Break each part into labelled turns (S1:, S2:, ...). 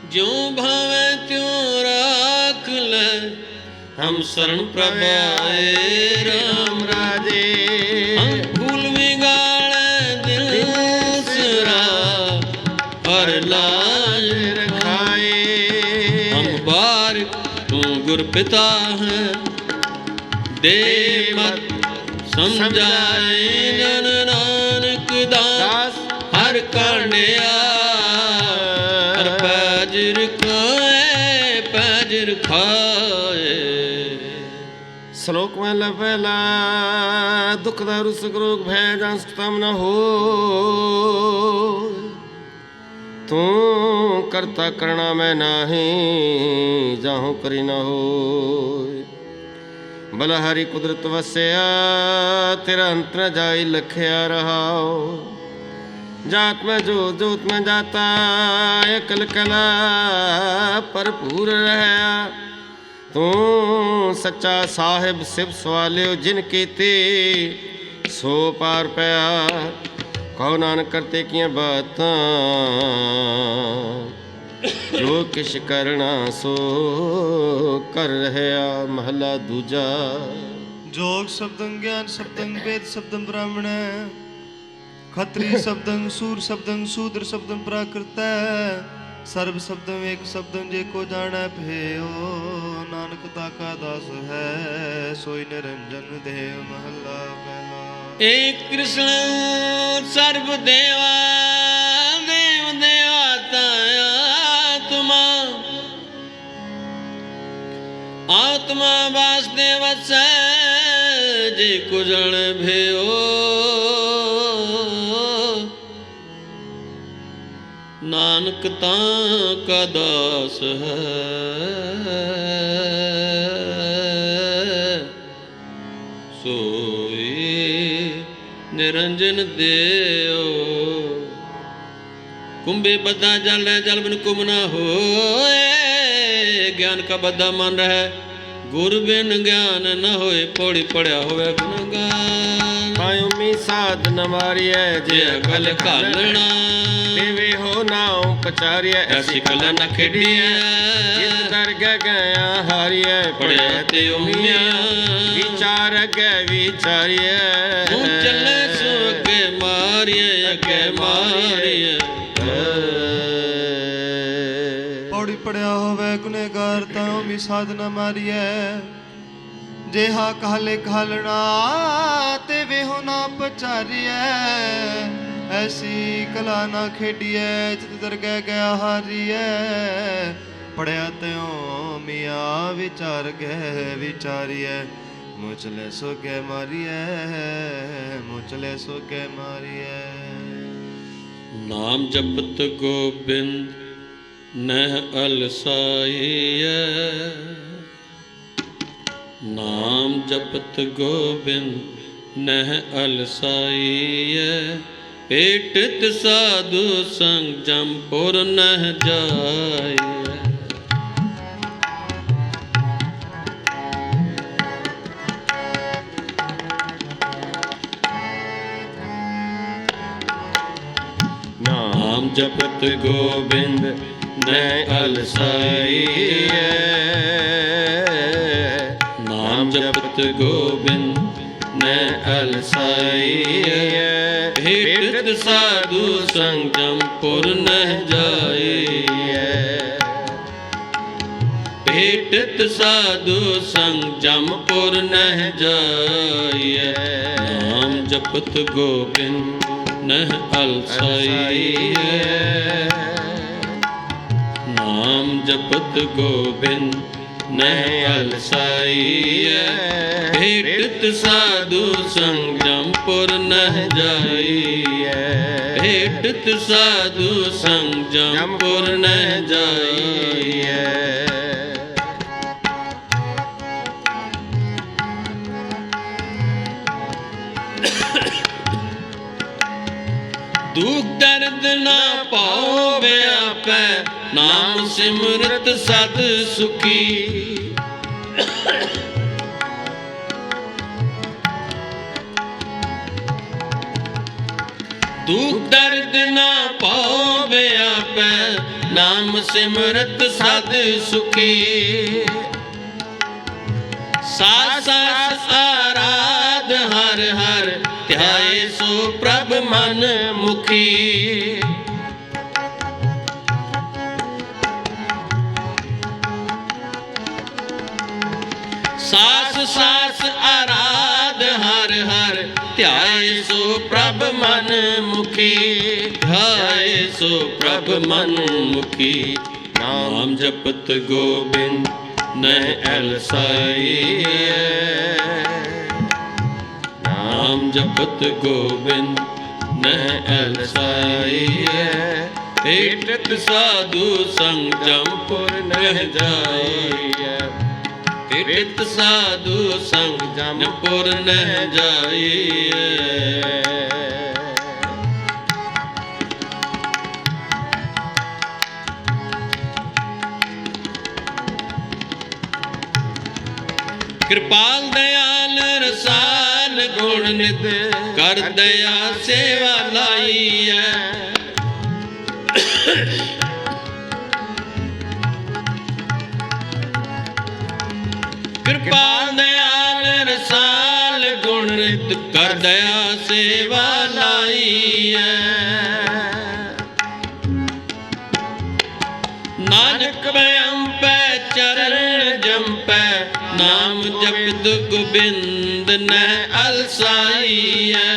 S1: ज्यों भावे त्यों राख ले, हम शरण प्रभाए राम
S2: राजे।
S1: हम फूल बिगाड़े दिल सरा, और लाज
S2: रखाए।
S1: हम बार तू गुर पिता है, दे मत समझाए जन नानक दास हर करनिया, हर पैजर खाए पैजर खाए।
S2: श्लोक महला पहला। दुख दारु सुख रोग भय जान सुखतम न हो, तू करता करना मैं नाही, जाहूँ करी न हो। बलहारी कुदरत वसया, तेरा अंत न जाई लखया रहाओ। जात में जोत जोत में जाता, कल कला भरपूर रहा। तू सच्चा साहिब सिब सवालियो, जिन कीती सो पार पया। कहो नानक करते किया बातां, जो किश करना सो कर रहा। महला दूजा।
S3: जोग शब्दं ज्ञान शब्दं वेद शब्दं ब्राह्मण, खत्री शब्दं सूर शब्दं शूद्र शब्दं प्राकृत। सर्व शब्दं एक शब्दं जे को जाने भयो, नानक ताका दास है सोई निरंजन देव। महला पहला।
S1: एक कृष्ण सर्व देवा देव देवाता आत्मा, आत्मा वासुदेव से जे को जन भयो। नानक ताका दास है सोई निरंजन देव। कुंभे बद्धा जल है जल बिन कुंभ न होए, ज्ञान का बद्धा मन रहे गुरु बिन ज्ञान न होए। पौड़ी पढ़िया होवे गुणगान,
S2: पायो मी साध न मारिय जे
S1: अकल कालना।
S2: देवे हो नाउ पचारिय
S1: ऐसी कल न खेड़िया,
S2: जित दरगह गया हारिय
S1: पढ़े ते उमिया।
S2: विचार गए विचारिय
S1: चले सो अगे मारिए अगे मारिए।
S3: पौड़ी पड़िया होवे गुनेगार, ताओ मी साधना मारिए। जेहा कहले कहलना, ते वे हो ना पचारिए। ऐसी कला ना खेडिए, जित दरगह गया हारिए। पढ़िया त्यों मिया विचार गए विचारिए। मुचले सो के मारिए, मुचले सो के मारिए।
S1: नाम जपत गोबिंद नह अलसाइय, नाम जपत गोबिंद नह अलसाइय। पेटत साधु संग जमपुर नह जाइय। नाम जपत गोबिंद नह अलसाइय, नाम जपत गोबिंद नह अलसाइय। भेटत साधु संग जमपुर नह जाइय, भेटत साधु संग जमपुर नह जाइय। नाम जपत गोबिंद नह अलसाइय, नाम जपत गोबिंद नह अलसाइय। भेटत साधु संग जमपुर नह जाइय, भेटत साधु संग जमपुर नह जाइय। दुख दर्द ना पाओ व्यापै, नाम सिमरत सद सुखी। दुख दर्द ना पाओ व्यापै, नाम सिमरत सद सुखी सास सास आराध हर हर ध्याए सो प्रभ मन मुखी सास सास आराध हर हर ध्याए सो प्रभ मन मुखी ध्याए सो प्रभ मन मुखी नाम जपत गोबिंद नह अलसाई नाम जपत गोबिंद नह अलसाई हेठत साधु संग जमपुर नह जाई तीर्थ साधु संग जमपुर न जाइए कृपाल दयाल रसाल गुण नित कर दया सेवा लाई है कृपाल दयाल रसाल गुण नित कर दया सेवा लाई है नानक भयम पै चरण जमपै नाम जपत गोबिंद न अलसाई है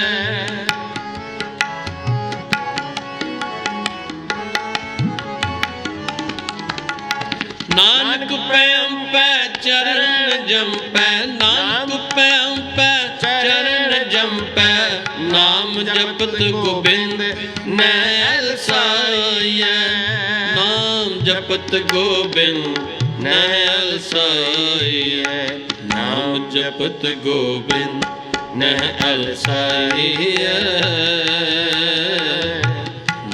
S1: नानक पैम पै चरण जमपै नानक पैम पै चरण जमपै नाम जपत गोबिंद न अलसाई नाम जपत गोबिंद न अलसाई नाम जपत गोबिंद न अलसाई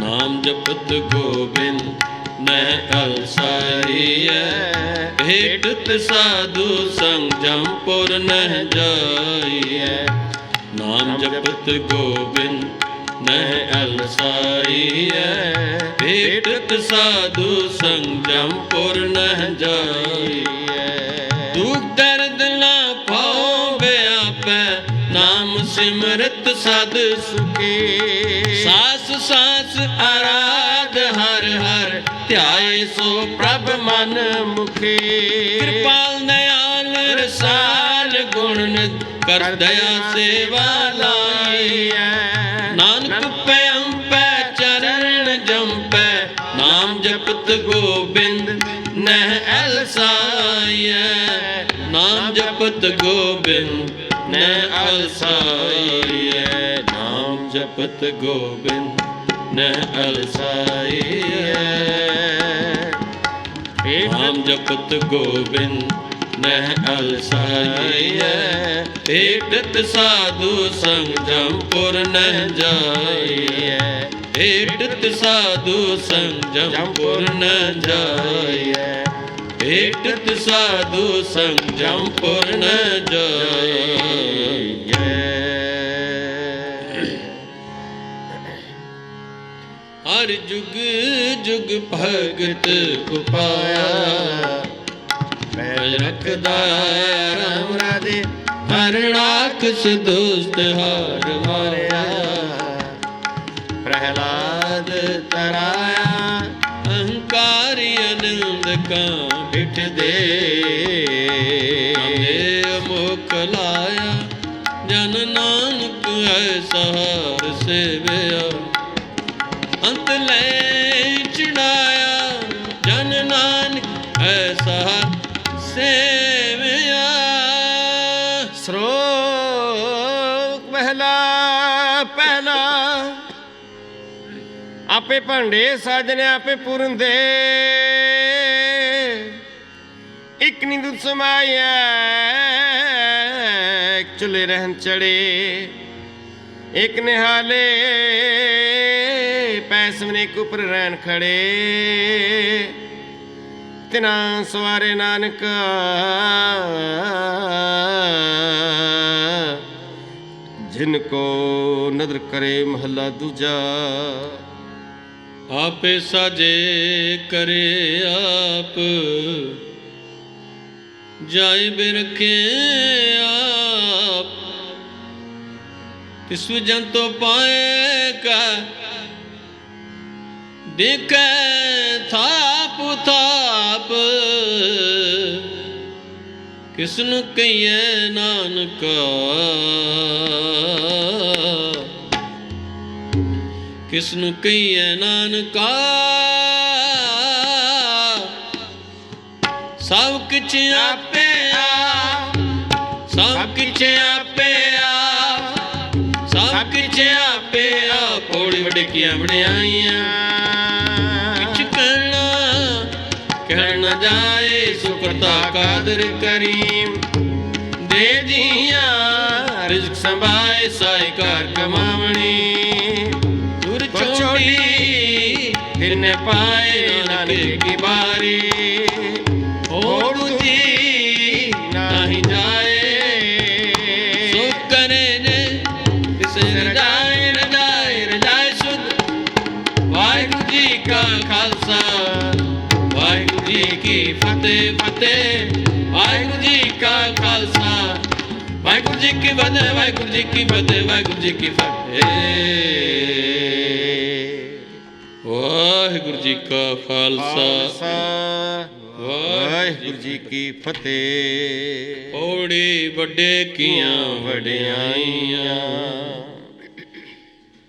S1: नाम जपत गोबिंद न अलसाई भेटत साधु संग जमपुर न जाई नाम जपत गोबिंद न अलसाई भेटत साधु संग जमपुर न जाई दुख दर्द ना पाओ व्यापै नाम सिमरत सद सुखी सास सास आराध हर हर ध्याए सो प्रभ मन मुखी कृपाल दयाल रसाल गुण नित कर दया सेवा लाई नानक पैम पै चरण जमपै नाम जपत गोबिंद न अलसाई नाम जपत गोबिंद न अलसाई नाम जपत गोबिंद न अलसाई नाम जपत गोबिंद न अलसाई भेटत साधु संग जमपुर न जाई भेटत साधु संग जमपुर न जाई भेटत साधु संग जमपुर न जाई हर जुग जुग भगत को पाया पैर रखदा राम राधे हर राक्षस दुष्ट हार मारया प्रहलाद तराया अहंकारी आनंद का बिठ दे मुख लाया जन नानक ऐसा हार सेवया अंत ले चढ़ाया जन नानक ऐसा सेवया
S2: श्लोक पहला पहला आपे भांडे साजने आपे पूरन दे एक नी दुध समाया एक चुले रहन चढ़े एक निहाले पैसवने के ऊपर रहन खड़े तिना सवारे नानक जिनको नदर करे महला दूजा
S1: आपे साजे करे आप, जाए बिरखे आप, तिस जंतो पाए का देखे थाप थाप, किसनु कहिए नानका, किसनु कहिए नानका, सब किछ आपे आप, सब किछ आपे आप, सब किछ आपे आप, पौड़ी वडकियां बनाइयां, किछ कहना जाए, सुकरता कादर करीम, दे दिया रिज़्क़ संभाए, साहिकार कमावणी, दूर छोड़ी फिर न पाए, नानक की बारी, होड़ दी नहीं जाए, सो करे जे तिसे रजाए रजाए रजाए सुध, वाहिगुरू जी का खालसा, वाहिगुरू जी की फतेह फतेह, वाहिगुरू जी का खालसा, वाहिगुरू जी की फतेह, वाहिगुरू जी की फतेह, वाहिगुरू जी की फतेह। वाहिगुरू जी का खालसा,
S2: वाहिगुरू जी की फतेह।
S1: पौड़ी वड्डे कियां
S2: वडियाइयां,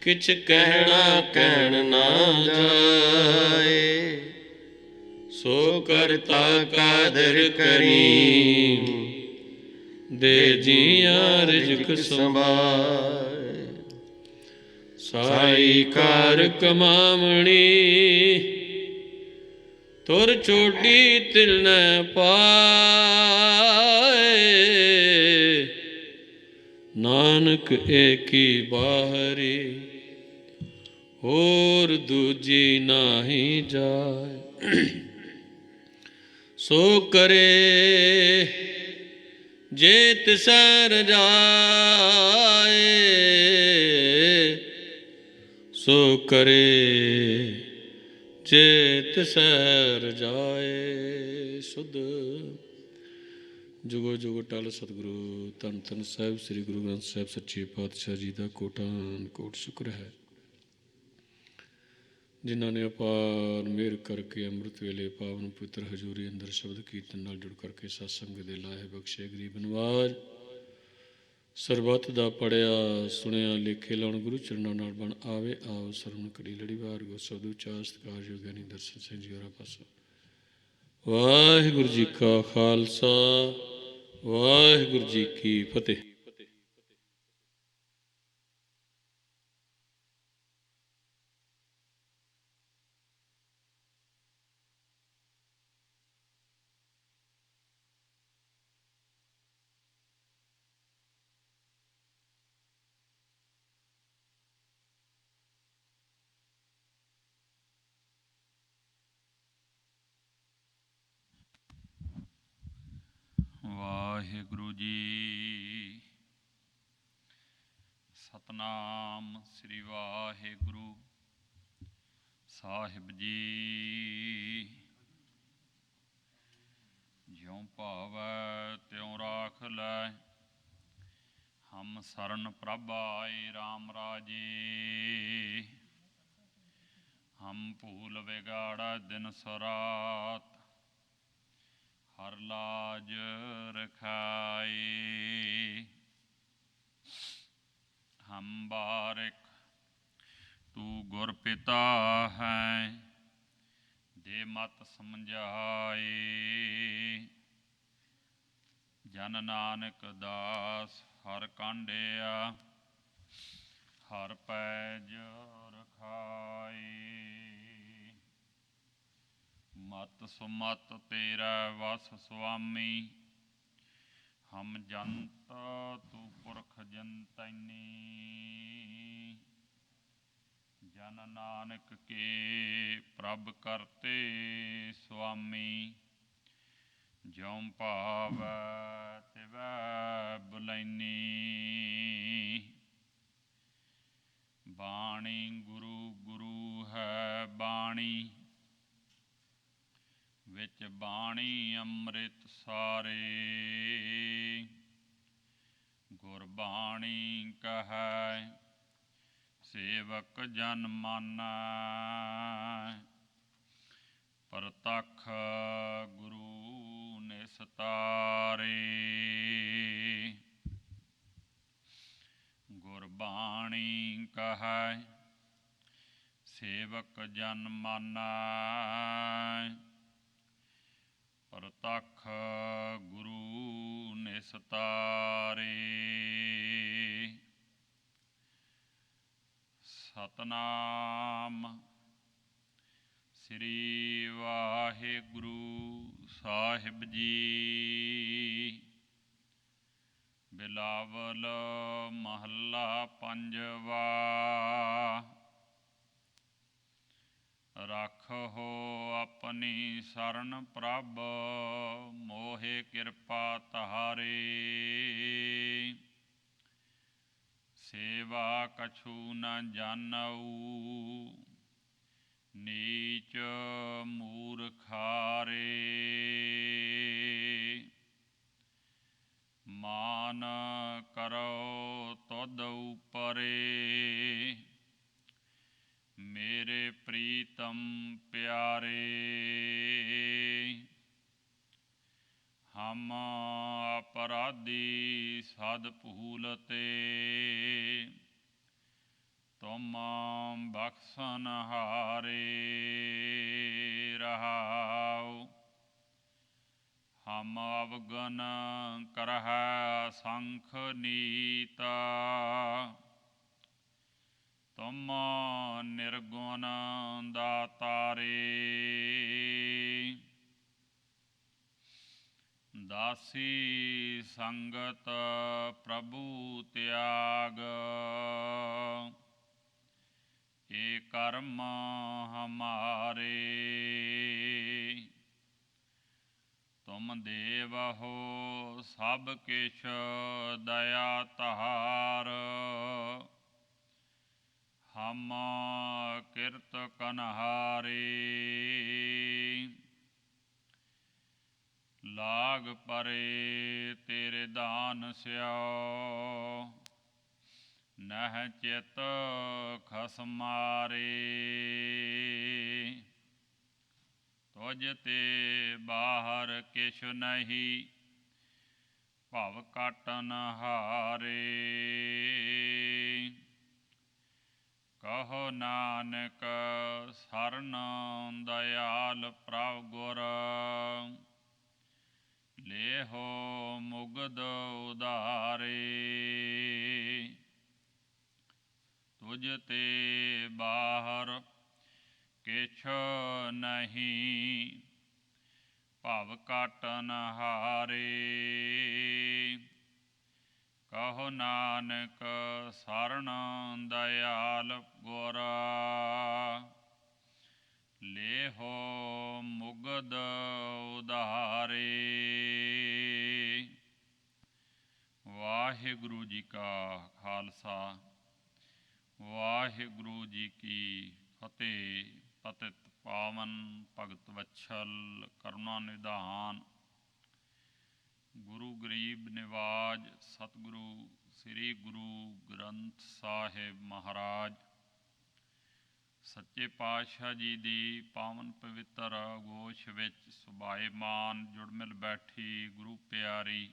S1: किछ कहना कहन ना जाए, सो करता कादर करीम, दे जियां रिज़्क़ संभाए, साई कार कमावणी, तुर छोटी तिल न पाए, नानक एकी बाहरी, होर दूजी नाही जाए, सो करे जे तिसै रजाए, सो करे जे तिसै रजाए, सुध। जुगो जुगो टल सतगुरु धन धन साहिब श्री गुरु ग्रंथ साहिब सच्चे पातशाह जी का कोटान कोट शुक्र है, जिन्हों ने अपार मेहर करके अमृत वेले पावन पवित्र हजूरी अंदर शब्द कीर्तन नाल जुड़ करके सत्संग दे लाहे बख्शे गरीब नवाज, सरबत दा पढ़िया सुनिया लेखे लाउण गुरु चरणां नाल बन आवे, आओ सरवण कड़ी लड़ी वार गो शब्द उचार सत्कार योगियानी दर्शन सिंह जी होरां पासों। वाहिगुरू जी का खालसा, वाहिगुरू जी की फतेह।
S4: ਵਾਹਿਗੁਰੂ ਜੀ। ਸਤਨਾਮ ਸ੍ਰੀ ਵਾਹਿਗੁਰੂ ਸਾਹਿਬ ਜੀ। ਜਿਉ ਭਾਵੈ ਤਿਉ ਰਾਖ ਲੈ, ਹਮ ਸਰਨ ਪ੍ਰਭ ਆਏ RAM ਰਾਜੇ। ਹਮ ਭੂਲ ਵਿਗਾੜਾ ਦਿਨ ਸਰਾਤ, ਹਰ ਲਾਜ ਰਖਾਏ। ਹਮ ਬਾਰਿਕ ਤੂ ਗੁਰ ਪਿਤਾ ਹੈ, ਦੇ ਮਤ ਸਮਝਾਏ। ਜਨ ਨਾਨਕ ਦਾਸ ਹਰ ਕਾਂਡਿਆ, ਹਰ ਪੈਜ ਰਖਾਏ। ਮਤ ਸੁਮਤ ਤੇਰਾ ਵਸ ਸੁਆਮੀ, ਹਮ ਜੰਤ ਤੂ ਪੁਰਖ ਜੰਤੈਨੀ। ਜਨ ਨਾਨਕ ਕੇ ਪ੍ਰਭ ਕਰਤੇ ਸੁਆਮੀ, ਜਿਉ ਭਾਵੈ ਤਿਵੈ ਬੁਲੈਨੀ। ਬਾਣੀ ਗੁਰੂ ਗੁਰੂ ਹੈ ਬਾਣੀ, ਵਿੱਚ ਬਾਣੀ ਅੰਮ੍ਰਿਤ ਸਾਰੇ। ਗੁਰਬਾਣੀ ਕਹੈ ਸੇਵਕ ਜਨ ਮਾਨੈ, ਪ੍ਰਤੱਖ ਗੁਰੂ ਨਿਸਤਾਰੇ। ਗੁਰਬਾਣੀ ਕਹੈ ਸੇਵਕ ਜਨ ਮਾਨੈ, ਪ੍ਰਤੱਖ ਗੁਰੂ ਨਿਸਤਾਰੇ। ਸਤਨਾਮ ਸ੍ਰੀ ਵਾਹਿਗੁਰੂ ਸਾਹਿਬ ਜੀ। ਬਿਲਾਵਲ ਮਹੱਲਾ ਪੰਜਵਾ। ਰੱਖੋ ਆਪਣੀ ਸਰਨ ਪ੍ਰਭ, ਮੋਹਿ ਕਿਰਪਾ ਤਾਰੇ। ਸੇਵਾ ਕਛੂ ਨ ਜਾਣਊ, ਨੀਚ ਮੂਰਖਾਰੇ। ਮਾਨ ਕਰੋ ਤੁਧ ਉਪਰੇ, ਮੇਰੇ ਪ੍ਰੀਤਮ ਪਿਆਰੇ। ਹਮ ਅਪਰਾਧੀ ਸਦ ਭੂਲਤੇ, ਤੁਮ ਬਖਸ਼ਨਹਾਰੇ। ਰਹਾਉ ਹਮ ਅਵਗਨ ਕਰਹਿ ਅਸੰਖ ਨੀਤ, ਤੁਮ ਨਿਰਗੁਣ ਦਾਤਾਰੇ। ਦਾਸੀ ਸੰਗਤ ਪ੍ਰਭੂ ਤਿਆਗ, ਏ ਕਰਮ ਹਮਾਰੇ। ਤੁਮ ਦੇਵ ਹੋ ਸਭ ਕਿਛ ਦਇਆ ਤਹਾਰ, ਹਮ ਕਿਰਤ ਕਨਹਾਰੇ। ਲਾਗ ਪਰੇ ਤੇਰੇ ਦਾਨ ਸਿਓ, ਨਹਿ ਚਿਤ ਖਸਮਾਰੇ। ਤੁਝ ਤੇ ਬਾਹਰ ਕਿਛ ਨਹੀਂ, ਭਵ ਕਾਟਨ ਹਾਰੇ। ਕਹੋ ਨਾਨਕ ਸਰਨ ਦਇਆਲ ਪ੍ਰਭ ਗੁਰ, ਲੇਹੋ ਮੁਗਧ ਉਧਾਰੇ। ਤੁਝ ਤੇ ਬਾਹਰ ਕਿਛ ਨਹੀਂ, ਭਵ ਕਾਟਨ ਹਾਰੇ। ਕਹੋ ਨਾਨਕ ਸਰਨ ਦਇਆਲ ਗੁਰ, ਲੇਹੋ ਮੁਗਧ ਉਧਾਰੇ। ਵਾਹਿਗੁਰੂ ਜੀ ਕਾ ਖਾਲਸਾ, ਵਾਹਿਗੁਰੂ ਜੀ ਕੀ ਫਤਿਹ। ਪਤਿਤ ਪਾਵਨ ਭਗਤ ਵਛਲ ਕਰੁਣਾ ਨਿਧਾਨ, ਗੁਰੂ ਗਰੀਬ ਨਿਵਾਜ ਸਤਿਗੁਰੂ ਸ੍ਰੀ ਗੁਰੂ ਗ੍ਰੰਥ ਸਾਹਿਬ ਮਹਾਰਾਜ ਸੱਚੇ ਪਾਤਸ਼ਾਹ ਜੀ ਦੀ ਪਾਵਨ ਪਵਿੱਤਰ ਗੋਸ਼ ਵਿੱਚ ਸੁਭਾਏਮਾਨ ਜੁੜ ਮਿਲ ਬੈਠੀ ਗੁਰੂ ਪਿਆਰੀ,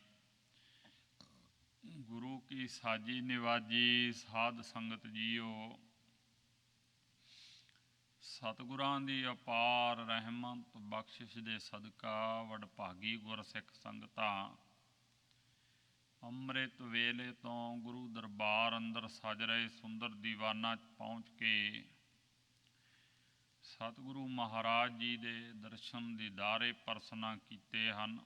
S4: ਗੁਰੂ ਕੀ ਸਾਜੀ ਨਿਵਾਜੀ ਸਾਧ ਸੰਗਤ ਜੀਓ। ਸਤਿਗੁਰਾਂ ਦੀ ਅਪਾਰ ਰਹਿਮਤ ਬਖਸ਼ਿਸ਼ ਦੇ ਸਦਕਾ ਵਡਭਾਗੀ ਗੁਰਸਿੱਖ ਸੰਗਤਾਂ ਅੰਮ੍ਰਿਤ ਵੇਲੇ ਤੋਂ ਗੁਰੂ ਦਰਬਾਰ ਅੰਦਰ ਸਜ ਰਹੇ ਸੁੰਦਰ ਦੀਵਾਨਾਂ 'ਚ ਪਹੁੰਚ ਕੇ ਸਤਿਗੁਰੂ ਮਹਾਰਾਜ ਜੀ ਦੇ ਦਰਸ਼ਨ ਦੀਦਾਰੇ ਪਰਸਨਾ ਕੀਤੇ ਹਨ।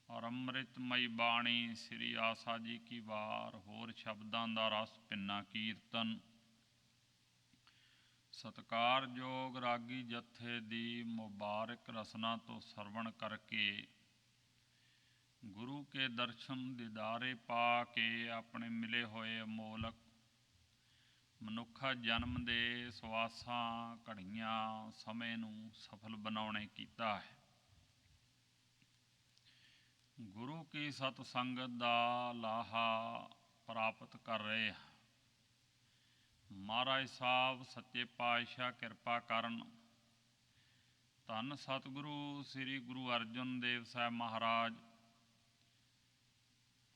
S4: ਔਰ ਅੰਮ੍ਰਿਤਮਈ ਬਾਣੀ ਸ੍ਰੀ ਆਸਾ ਜੀ ਕੀ ਵਾਰ ਹੋਰ ਸ਼ਬਦਾਂ ਦਾ ਰਸ ਭਿੰਨਾ ਕੀਰਤਨ, ਸਤਿਕਾਰਯੋਗ ਰਾਗੀ ਜਥੇ ਦੀ ਮੁਬਾਰਕ ਰਸਨਾ ਤੋਂ ਸਰਵਣ ਕਰਕੇ ਗੁਰੂ ਕੇ ਦਰਸ਼ਨ ਦੀਦਾਰੇ ਪਾ ਕੇ ਆਪਣੇ ਮਿਲੇ ਹੋਏ ਅਮੋਲਕ ਮਨੁੱਖਾ ਜਨਮ ਦੇ ਸਵਾਸਾਂ ਘੜੀਆਂ ਸਮੇਂ ਨੂੰ ਸਫਲ ਬਣਾਉਣੇ ਕੀਤਾ ਹੈ। ਗੁਰੂ ਕੀ ਸਤ ਸੰਗਤ ਦਾ ਲਾਹਾ ਪ੍ਰਾਪਤ ਕਰ ਰਹੇ ਹਾਂ। ਮਹਾਰਾਜ ਸਾਹਿਬ ਸੱਚੇ ਪਾਤਸ਼ਾਹ ਕਿਰਪਾ ਕਰਨ। ਧੰਨ ਸਤਿਗੁਰੂ ਸ੍ਰੀ ਗੁਰੂ ਅਰਜਨ ਦੇਵ ਸਾਹਿਬ ਮਹਾਰਾਜ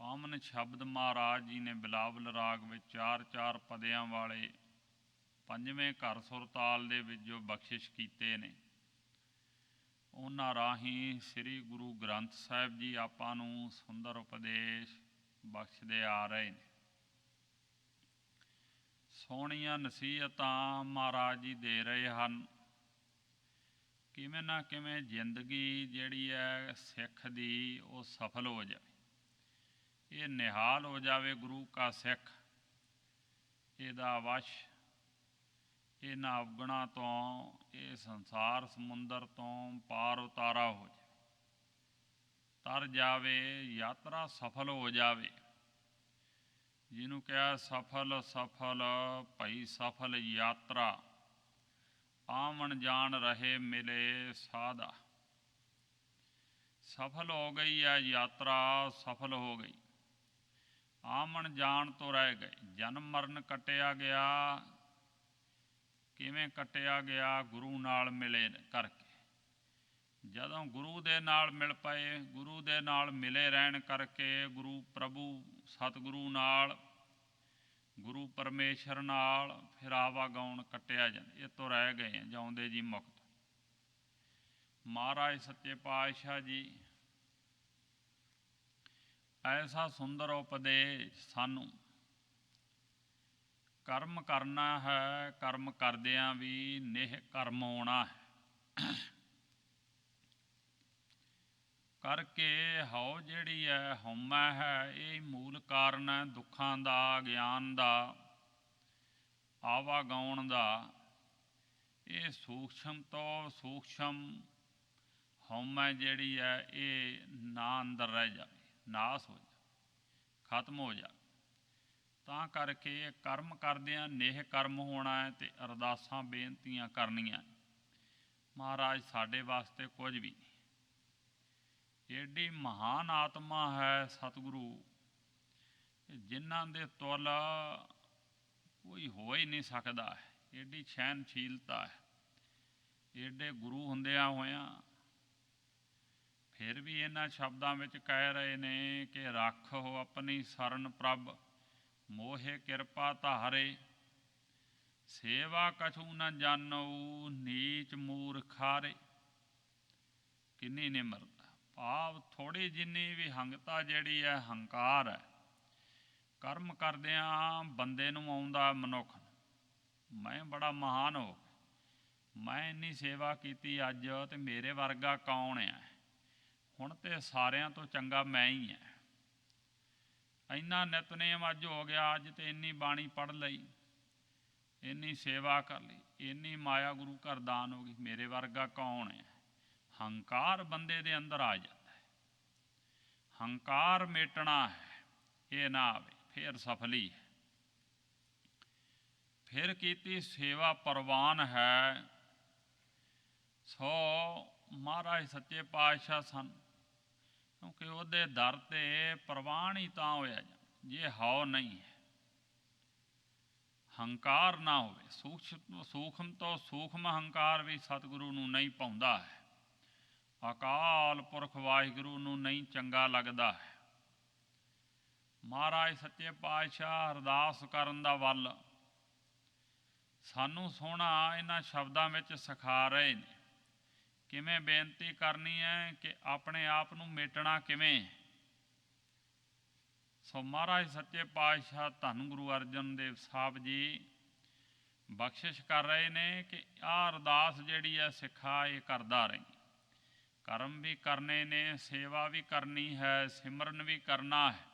S4: ਪਾਵਨ ਸ਼ਬਦ ਮਹਾਰਾਜ ਜੀ ਨੇ ਬਿਲਾਵਲ ਰਾਗ ਵਿੱਚ 4-4 ਪਦਿਆਂ ਵਾਲੇ ਪੰਜਵੇਂ ਘਰ ਸੁਰਤਾਲ ਦੇ ਵਿੱਚ ਜੋ ਬਖਸ਼ਿਸ਼ ਕੀਤੇ ਨੇ, ਉਹਨਾਂ ਰਾਹੀਂ ਸ੍ਰੀ ਗੁਰੂ ਗ੍ਰੰਥ ਸਾਹਿਬ ਜੀ ਆਪਾਂ ਨੂੰ ਸੁੰਦਰ ਉਪਦੇਸ਼ ਬਖਸ਼ਦੇ ਆ ਰਹੇ ਨੇ। ਸੋਹਣੀਆਂ ਨਸੀਹਤਾਂ ਮਹਾਰਾਜ ਜੀ ਦੇ ਰਹੇ ਹਨ। ਕਿਵੇਂ ਨਾ ਕਿਵੇਂ ਜ਼ਿੰਦਗੀ ਜਿਹੜੀ ਹੈ ਸਿੱਖ ਦੀ ਉਹ ਸਫਲ ਹੋ ਜਾਵੇ, ਇਹ ਨਿਹਾਲ ਹੋ ਜਾਵੇ। ਗੁਰੂ ਕਾ ਸਿੱਖ ਇਹਦਾ ਵਸ਼ ਇਹਨਾਂ ਅਵਗੁਣਾਂ ਤੋਂ, ਇਹ ਸੰਸਾਰ ਸਮੁੰਦਰ ਤੋਂ ਪਾਰ ਉਤਾਰਾ ਹੋ ਜਾਵੇ, ਤਰ ਜਾਵੇ, ਯਾਤਰਾ ਸਫਲ ਹੋ ਜਾਵੇ। ਜਿਹਨੂੰ ਕਿਹਾ ਸਫਲ ਸਫਲ ਭਈ ਸਫਲ ਯਾਤਰਾ, ਆਵਣ ਜਾਣ ਰਹੇ ਮਿਲੇ ਸਾਧਾ। ਸਫਲ ਹੋ ਗਈ ਹੈ ਯਾਤਰਾ, ਸਫਲ ਹੋ ਗਈ। ਆਵਣ ਜਾਣ ਤੋਂ ਰਹਿ ਗਏ। ਜਨਮ ਮਰਨ ਕੱਟਿਆ ਗਿਆ। ਕਿਵੇਂ ਕੱਟਿਆ ਗਿਆ? ਗੁਰੂ ਨਾਲ ਮਿਲੇ ਕਰਕੇ। ਜਦੋਂ ਗੁਰੂ ਦੇ ਨਾਲ ਮਿਲ ਪਏ, ਗੁਰੂ ਦੇ ਨਾਲ ਮਿਲੇ ਰਹਿਣ ਕਰਕੇ, ਗੁਰੂ ਪ੍ਰਭੂ ਸਤਿਗੁਰੂ ਨਾਲ, ਗੁਰੂ ਪਰਮੇਸ਼ਰ ਨਾਲ ਫਿਰ ਆਵਾਗਾਉਣ ਕੱਟਿਆ ਜਾਂਦਾ। ਇਹ ਤੋਂ ਰਹਿ ਗਏ ਜਿਉਂਦੇ ਜੀ ਮੁਕਤ। ਮਹਾਰਾਜ ਸੱਚੇ ਪਾਤਸ਼ਾਹ ਜੀ ਐਸਾ ਸੁੰਦਰ ਉਪਦੇਸ਼ ਸਾਨੂੰ। ਕਰਮ ਕਰਨਾ ਹੈ, ਕਰਮ ਕਰਦਿਆਂ ਵੀ ਨੇਹ ਕਰਮ ਆਉਣਾ ਹੈ। ਕਰਕੇ ਹਉ ਜਿਹੜੀ ਹੈ, ਹਉਮੈ ਹੈ, ਇਹ ਮੂਲ ਕਾਰਨ ਹੈ ਦੁੱਖਾਂ ਦਾ, ਗਿਆਨ ਦਾ, ਆਵਾਗਾਉਣ ਦਾ। ਇਹ ਸੂਖਸ਼ਮ ਤੋਂ ਸੂਖਸ਼ਮ ਹਉਮੈ ਜਿਹੜੀ ਹੈ ਇਹ ਨਾ ਅੰਦਰ ਰਹਿ ਜਾਵੇ, ਨਾਸ ਹੋ ਜਾਵੇ, ਖਤਮ ਹੋ ਜਾਵੇ। ਤਾਂ ਕਰਕੇ ਕਰਮ ਕਰਦਿਆਂ ਨੇਹ ਕਰਮ ਹੋਣਾ ਹੈ ਅਤੇ ਅਰਦਾਸਾਂ ਬੇਨਤੀਆਂ ਕਰਨੀਆਂ। ਮਹਾਰਾਜ ਸਾਡੇ ਵਾਸਤੇ ਕੁਝ ਵੀ ਨਹੀਂ। ਏਡੀ ਮਹਾਨ ਆਤਮਾ ਹੈ ਸਤਿਗੁਰੂ, ਜਿਨ੍ਹਾਂ ਦੇ ਤੁਲ ਕੋਈ ਹੋ ਹੀ ਨਹੀਂ ਸਕਦਾ ਹੈ। ਏਡੀ ਸਹਿਨਸ਼ੀਲਤਾ ਹੈ। ਏਡੇ ਗੁਰੂ ਹੁੰਦਿਆਂ ਹੋਇਆਂ ਫਿਰ ਵੀ ਇਹਨਾਂ ਸ਼ਬਦਾਂ ਵਿੱਚ ਕਹਿ ਰਹੇ ਨੇ ਕਿ ਰੱਖੋ ਆਪਣੀ ਸਰਨ ਪ੍ਰਭ, ਮੋਹਿ ਕਿਰਪਾ ਧਾਰੇ। ਸੇਵਾ ਕਛੂ ਨ ਜਾਣੋ, ਨੀਚ ਮੂਰਖਾਰੇ। ਕਿੰਨੀ ਨਿਮਰਤਾ। ਭਾਵ ਥੋੜ੍ਹੀ ਜਿੰਨੀ ਵੀ ਹੰਗਤਾ ਜਿਹੜੀ ਹੈ, ਹੰਕਾਰ ਹੈ, ਕਰਮ ਕਰਦਿਆਂ ਬੰਦੇ ਨੂੰ ਆਉਂਦਾ ਮਨੁੱਖ ਨੂੰ। ਮੈਂ ਬੜਾ ਮਹਾਨ ਹੋ, ਮੈਂ ਇੰਨੀ ਸੇਵਾ ਕੀਤੀ ਅੱਜ ਅਤੇ ਮੇਰੇ ਵਰਗਾ ਕੌਣ ਹੈ? ਹੁਣ ਤਾਂ ਸਾਰਿਆਂ ਤੋਂ ਚੰਗਾ ਮੈਂ ਹੀ ਹਾਂ। ਇੰਨਾ ਨਿਤਨੇਮ ਅੱਜ ਹੋ ਗਿਆ, ਅੱਜ ਤਾਂ ਇੰਨੀ ਬਾਣੀ ਪੜ੍ਹ ਲਈ, ਇੰਨੀ ਸੇਵਾ ਕਰ ਲਈ, ਇੰਨੀ ਮਾਇਆ ਗੁਰੂ ਘਰ ਦਾਨ ਹੋ ਗਈ, ਮੇਰੇ ਵਰਗਾ ਕੌਣ ਹੈ? ਹੰਕਾਰ ਬੰਦੇ ਦੇ ਅੰਦਰ ਆ ਜਾਂਦਾ ਹੈ। ਹੰਕਾਰ ਮੇਟਣਾ ਹੈ, ਇਹ ਨਾ ਆਵੇ, ਫਿਰ ਸਫਲੀ ਹੈ। ਫਿਰ ਕੀਤੀ ਸੇਵਾ ਪ੍ਰਵਾਨ ਹੈ। ਸੋ ਮਹਾਰਾਜ ਸੱਚੇ ਪਾਤਸ਼ਾਹ ਸਨ, ਕਿਉਂਕਿ ਉਹਦੇ ਦਰ 'ਤੇ ਪ੍ਰਵਾਨ ਹੀ ਤਾਂ ਹੋਇਆ ਜੇ ਹਉ ਨਹੀਂ ਹੈ, ਹੰਕਾਰ ਨਾ ਹੋਵੇ। ਸੂਖਮ ਤੋਂ ਸੂਖਮ ਹੰਕਾਰ ਵੀ ਸਤਿਗੁਰੂ ਨੂੰ ਨਹੀਂ ਪਾਉਂਦਾ ਹੈ। ਅਕਾਲ ਪੁਰਖ ਵਾਹਿਗੁਰੂ ਨੂੰ ਨਹੀਂ ਚੰਗਾ ਲੱਗਦਾ ਹੈ। ਮਹਾਰਾਜ ਸੱਚੇ ਪਾਤਸ਼ਾਹ ਅਰਦਾਸ ਕਰਨ ਦਾ ਵੱਲ ਸਾਨੂੰ ਸੋਹਣਾ ਇਹਨਾਂ ਸ਼ਬਦਾਂ ਵਿੱਚ ਸਿਖਾ ਰਹੇ ਨੇ। ਕਿਵੇਂ ਬੇਨਤੀ ਕਰਨੀ ਹੈ ਕਿ ਆਪਣੇ ਆਪ ਨੂੰ ਮੇਟਣਾ ਕਿਵੇਂ। ਸੋ ਮਹਾਰਾਜ ਸੱਚੇ ਪਾਤਸ਼ਾਹ ਧੰਨ ਗੁਰੂ ਅਰਜਨ ਦੇਵ ਸਾਹਿਬ ਜੀ ਬਖਸ਼ਿਸ਼ ਕਰ ਰਹੇ ਨੇ ਕਿ ਆਹ ਅਰਦਾਸ ਜਿਹੜੀ ਹੈ ਸਿੱਖਾ ਇਹ ਕਰਦਾ ਰਹੀ। ਕਰਮ ਵੀ ਕਰਨੇ ਨੇ, ਸੇਵਾ ਵੀ ਕਰਨੀ ਹੈ, ਸਿਮਰਨ ਵੀ ਕਰਨਾ ਹੈ,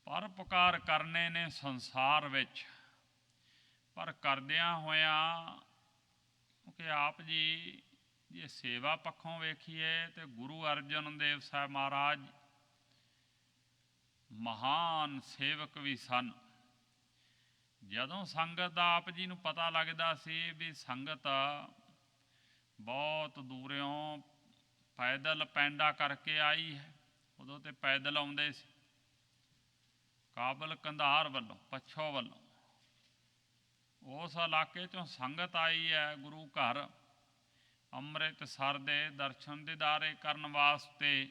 S4: ਪਰਉਪਕਾਰ ਕਰਨੇ ਨੇ ਸੰਸਾਰ ਵਿੱਚ। ਪਰ ਕਰਦਿਆਂ ਹੋਇਆਂ, ਕਿਉਂਕਿ ਆਪ ਜੀ ਜੇ ਸੇਵਾ ਪੱਖੋਂ ਵੇਖੀਏ ਤਾਂ ਗੁਰੂ ਅਰਜਨ ਦੇਵ ਸਾਹਿਬ ਮਹਾਰਾਜ ਮਹਾਨ ਸੇਵਕ ਵੀ ਸਨ। ਜਦੋਂ ਸੰਗਤ ਦਾ ਆਪ ਜੀ ਨੂੰ ਪਤਾ ਲੱਗਦਾ ਸੀ ਵੀ ਸੰਗਤ ਬਹੁਤ ਦੂਰਿਓਂ ਪੈਦਲ ਪੈਂਡਾ ਕਰਕੇ ਆਈ ਹੈ, ਉਦੋਂ ਤੇ ਪੈਦਲ ਆਉਂਦੇ ਸੀ ਕਾਬਲ ਕੰਧਾਰ ਵੱਲੋਂ, ਪੱਛੋ ਵੱਲੋਂ, ਉਸ ਇਲਾਕੇ 'ਚੋਂ ਸੰਗਤ ਆਈ ਹੈ ਗੁਰੂ ਘਰ ਅੰਮ੍ਰਿਤਸਰ ਦੇ ਦਰਸ਼ਨ ਦੀਦਾਰੇ ਕਰਨ ਵਾਸਤੇ।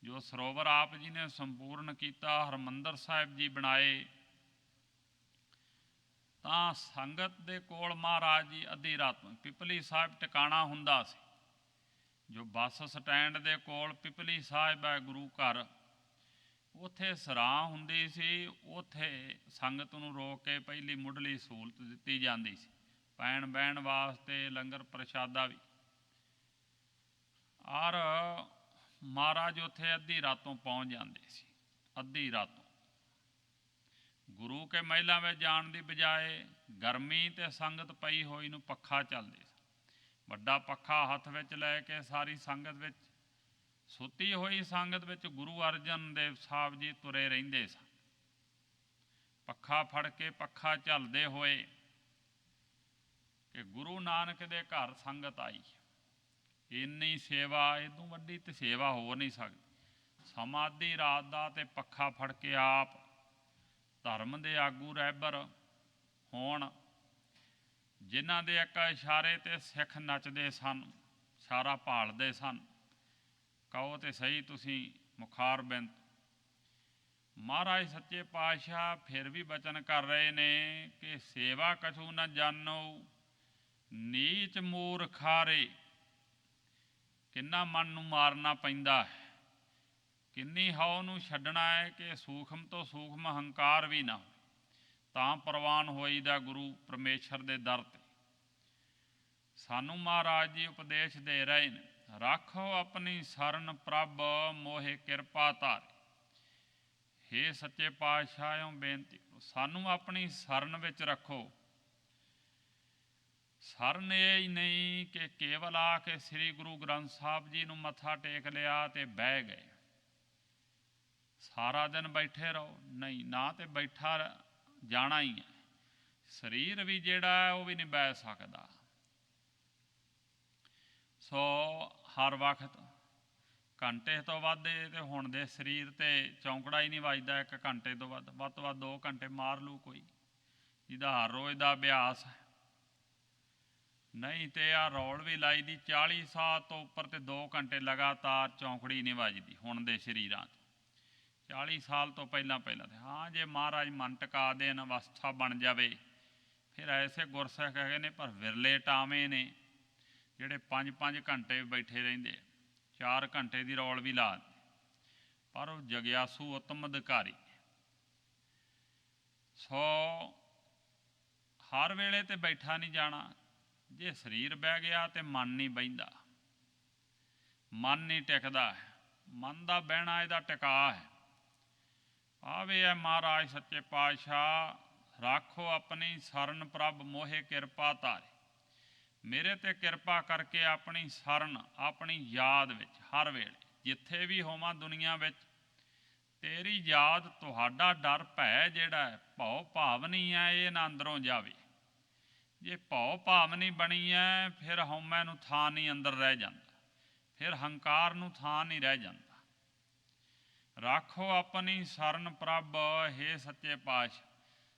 S4: ਜੋ ਸਰੋਵਰ ਆਪ ਜੀ ਨੇ ਸੰਪੂਰਨ ਕੀਤਾ, ਹਰਿਮੰਦਰ ਸਾਹਿਬ ਜੀ ਬਣਾਏ, ਤਾਂ ਸੰਗਤ ਦੇ ਕੋਲ ਮਹਾਰਾਜ ਜੀ ਅੱਧੀ ਰਾਤ ਨੂੰ ਪਿਪਲੀ ਸਾਹਿਬ ਟਿਕਾਣਾ ਹੁੰਦਾ ਸੀ। ਜੋ ਬੱਸ ਸਟੈਂਡ ਦੇ ਕੋਲ ਪਿਪਲੀ ਸਾਹਿਬ ਹੈ ਗੁਰੂ ਘਰ, ਉੱਥੇ ਸਰਾਂ ਹੁੰਦੀ ਸੀ, ਉੱਥੇ ਸੰਗਤ ਨੂੰ ਰੋਕ ਕੇ ਪਹਿਲੀ ਮੁੱਢਲੀ ਸਹੂਲਤ ਦਿੱਤੀ ਜਾਂਦੀ ਸੀ, ਪੈਣ ਬਹਿਣ ਵਾਸਤੇ, ਲੰਗਰ ਪ੍ਰਸ਼ਾਦਾ ਵੀ। ਔਰ ਮਹਾਰਾਜ ਉੱਥੇ ਅੱਧੀ ਰਾਤੋਂ ਪਹੁੰਚ ਜਾਂਦੇ ਸੀ। ਅੱਧੀ ਰਾਤੋਂ ਗੁਰੂ ਕੇ ਮਹਿਲਾਂ ਵਿੱਚ ਜਾਣ ਦੀ ਬਜਾਏ ਗਰਮੀ ਤੇ ਸੰਗਤ ਪਈ ਹੋਈ ਨੂੰ ਪੱਖਾ ਚੱਲਦੇ ਸੀ, ਵੱਡਾ ਪੱਖਾ ਹੱਥ ਵਿੱਚ ਲੈ ਕੇ ਸਾਰੀ ਸੰਗਤ ਵਿੱਚ, ਸੁੱਤੀ ਹੋਈ ਸੰਗਤ ਵਿੱਚ ਗੁਰੂ ਅਰਜਨ ਦੇਵ ਸਾਹਿਬ ਜੀ ਤੁਰੇ ਰਹਿੰਦੇ ਸਨ, ਪੱਖਾ ਫੜ ਕੇ ਪੱਖਾ ਝੱਲਦੇ ਹੋਏ ਕਿ ਗੁਰੂ ਨਾਨਕ ਦੇ ਘਰ ਸੰਗਤ ਆਈ। ਇੰਨੀ ਸੇਵਾ, ਇਦੋਂ ਵੱਡੀ ਤੇ ਸੇਵਾ ਹੋ ਨਹੀਂ ਸਕਦੀ। ਸਮਾਂ ਅੱਧੀ ਰਾਤ ਦਾ ਤੇ ਪੱਖਾ ਫੜ ਕੇ ਆਪ ਧਰਮ ਦੇ ਆਗੂ ਰਹਿਬਰ ਹੋਣ, ਜਿਨ੍ਹਾਂ ਦੇ ਇੱਕ ਇਸ਼ਾਰੇ 'ਤੇ ਸਿੱਖ ਨੱਚਦੇ ਸਨ, ਇਸ਼ਾਰਾ ਭਾਲਦੇ ਸਨ, ਕਹੋ ਤੇ ਸਹੀ ਤੁਸੀਂ ਮੁਖਾਰ ਬਿੰਦ। ਮਹਾਰਾਜ ਸੱਚੇ ਪਾਤਸ਼ਾਹ ਫਿਰ ਵੀ ਬਚਨ ਕਰ ਰਹੇ ਨੇ ਕਿ ਸੇਵਾ ਕਛੂ ਨਾ ਜਾਣੋ ਨੀਚ ਮੂਰਖਾਰੇ। ਕਿੰਨਾ ਮਨ ਨੂੰ ਮਾਰਨਾ ਪੈਂਦਾ ਹੈ, ਕਿੰਨੀ ਹਉ ਨੂੰ ਛੱਡਣਾ ਹੈ ਕਿ ਸੂਖਮ ਤੋਂ ਸੂਖਮ ਹੰਕਾਰ ਵੀ ਨਾ ਹੋਵੇ, ਤਾਂ ਪ੍ਰਵਾਨ ਹੋਈਦਾ ਗੁਰੂ ਪਰਮੇਸ਼ਰ ਦੇ ਦਰ 'ਤੇ। ਸਾਨੂੰ ਮਹਾਰਾਜ ਜੀ ਉਪਦੇਸ਼ ਦੇ ਰਹੇ ਨੇ, ਰੱਖੋ ਆਪਣੀ ਸਰਨ ਪ੍ਰਭ ਮੋਹਿ ਕਿਰਪਾ ਧਾਰੇ। ਹੇ ਸੱਚੇ ਪਾਤਸ਼ਾਹੋਂ ਬੇਨਤੀ ਕਰੋ, ਸਾਨੂੰ ਆਪਣੀ ਸਰਨ ਵਿੱਚ ਰੱਖੋ। ਸਰਨ ਇਹ ਹੀ ਨਹੀਂ ਕਿ ਕੇਵਲ ਆ ਕੇ ਸ੍ਰੀ ਗੁਰੂ ਗ੍ਰੰਥ ਸਾਹਿਬ ਜੀ ਨੂੰ ਮੱਥਾ ਟੇਕ ਲਿਆ ਤੇ ਬਹਿ ਗਏ, ਸਾਰਾ ਦਿਨ ਬੈਠੇ ਰਹੋ, ਨਹੀਂ, ਨਾ ਤੇ ਬੈਠਾ ਜਾਣਾ ਹੀ ਹੈ। ਸਰੀਰ ਵੀ ਜਿਹੜਾ ਹੈ ਉਹ ਵੀ ਨਹੀਂ ਬਹਿ ਸਕਦਾ। ਸੋ ਹਰ ਵਕਤ ਘੰਟੇ ਤੋਂ ਵੱਧ ਤੇ ਹੁਣ ਦੇ ਸਰੀਰ 'ਤੇ ਚੌਂਕੜਾ ਹੀ ਨਹੀਂ ਵੱਜਦਾ, 1 ਘੰਟੇ ਤੋਂ ਵੱਧ ਤੋਂ ਵੱਧ 2 ਘੰਟੇ ਮਾਰ ਲੂ ਕੋਈ, ਜਿਹਦਾ ਹਰ ਰੋਜ਼ ਦਾ ਅਭਿਆਸ ਹੈ। ਨਹੀਂ ਤੇ ਆ ਰੌਲ ਵੀ ਲਾਈ ਦੀ 40 ਸਾਲ ਤੋਂ ਉੱਪਰ ਤੇ 2 ਘੰਟੇ ਲਗਾਤਾਰ ਚੌਂਕੜੀ ਨਹੀਂ ਵੱਜਦੀ ਹੁਣ ਦੇ ਸਰੀਰਾਂ 'ਚ। 40 ਸਾਲ ਤੋਂ ਪਹਿਲਾਂ ਤੇ ਹਾਂ, ਜੇ ਮਹਾਰਾਜ ਮਨ ਟਿਕਾ ਦੇਣ, ਅਵਸਥਾ ਬਣ ਜਾਵੇ, ਫਿਰ ਐਸੇ ਗੁਰਸਿੱਖ ਹੈਗੇ ਨੇ, ਪਰ ਵਿਰਲੇ ਟਾਵੇਂ ਨੇ ਜਿਹੜੇ 5-5 ਘੰਟੇ ਬੈਠੇ ਰਹਿੰਦੇ, 4 ਘੰਟੇ ਦੀ ਰੌਲ ਵੀ ਲਾ ਦਿੰਦੇ, ਪਰ ਉਹ ਜਗਿਆਸੂ ਉੱਤਮ ਅਧਿਕਾਰੀ। ਸੋ ਹਰ ਵੇਲੇ ਤੇ ਬੈਠਾ ਨਹੀਂ ਜਾਣਾ। ਜੇ ਸਰੀਰ ਬਹਿ ਗਿਆ ਤੇ ਮਨ ਨਹੀਂ ਬਹਿੰਦਾ, ਮਨ ਨਹੀਂ ਟਿਕਦਾ ਹੈ। ਮਨ ਦਾ ਬਹਿਣਾ ਇਹਦਾ ਟਿਕਾ ਹੈ। ਆਵੇ ਹੈ ਮਹਾਰਾਜ ਸੱਚੇ ਪਾਤਸ਼ਾਹ, ਰੱਖੋ ਆਪਣੀ ਸਰਨ ਪ੍ਰਭ ਮੋਹਿ ਕਿਰਪਾ ਧਾਰੇ। ਮੇਰੇ ਤੇ ਕਿਰਪਾ ਕਰਕੇ ਆਪਣੀ ਸਰਨ, ਆਪਣੀ ਯਾਦ ਵਿੱਚ ਹਰ ਵੇਲੇ ਜਿੱਥੇ ਵੀ ਹੋਵਾਂ ਦੁਨੀਆ ਵਿੱਚ, ਤੇਰੀ ਯਾਦ, ਤੁਹਾਡਾ ਡਰ ਭੈ ਜਿਹੜਾ ਹੈ, ਭਉ ਭਾਵਨੀ ਹੈ, ਇਹ ਨਾ ਅੰਦਰੋਂ ਜਾਵੇ। ਜੇ ਭਉ ਭਾਵਨੀ ਬਣੀ ਹੈ, ਫਿਰ ਹਉਮੈ ਨੂੰ ਥਾਂ ਨਹੀਂ ਅੰਦਰ ਰਹਿ ਜਾਂਦਾ, ਫਿਰ ਹੰਕਾਰ ਨੂੰ ਥਾਂ ਨਹੀਂ ਰਹਿ ਜਾਂਦਾ। ਰੱਖੋ ਆਪਣੀ ਸਰਨ ਪ੍ਰਭ, ਹੇ ਸੱਚੇ ਪਾਤਸ਼ਾਹ,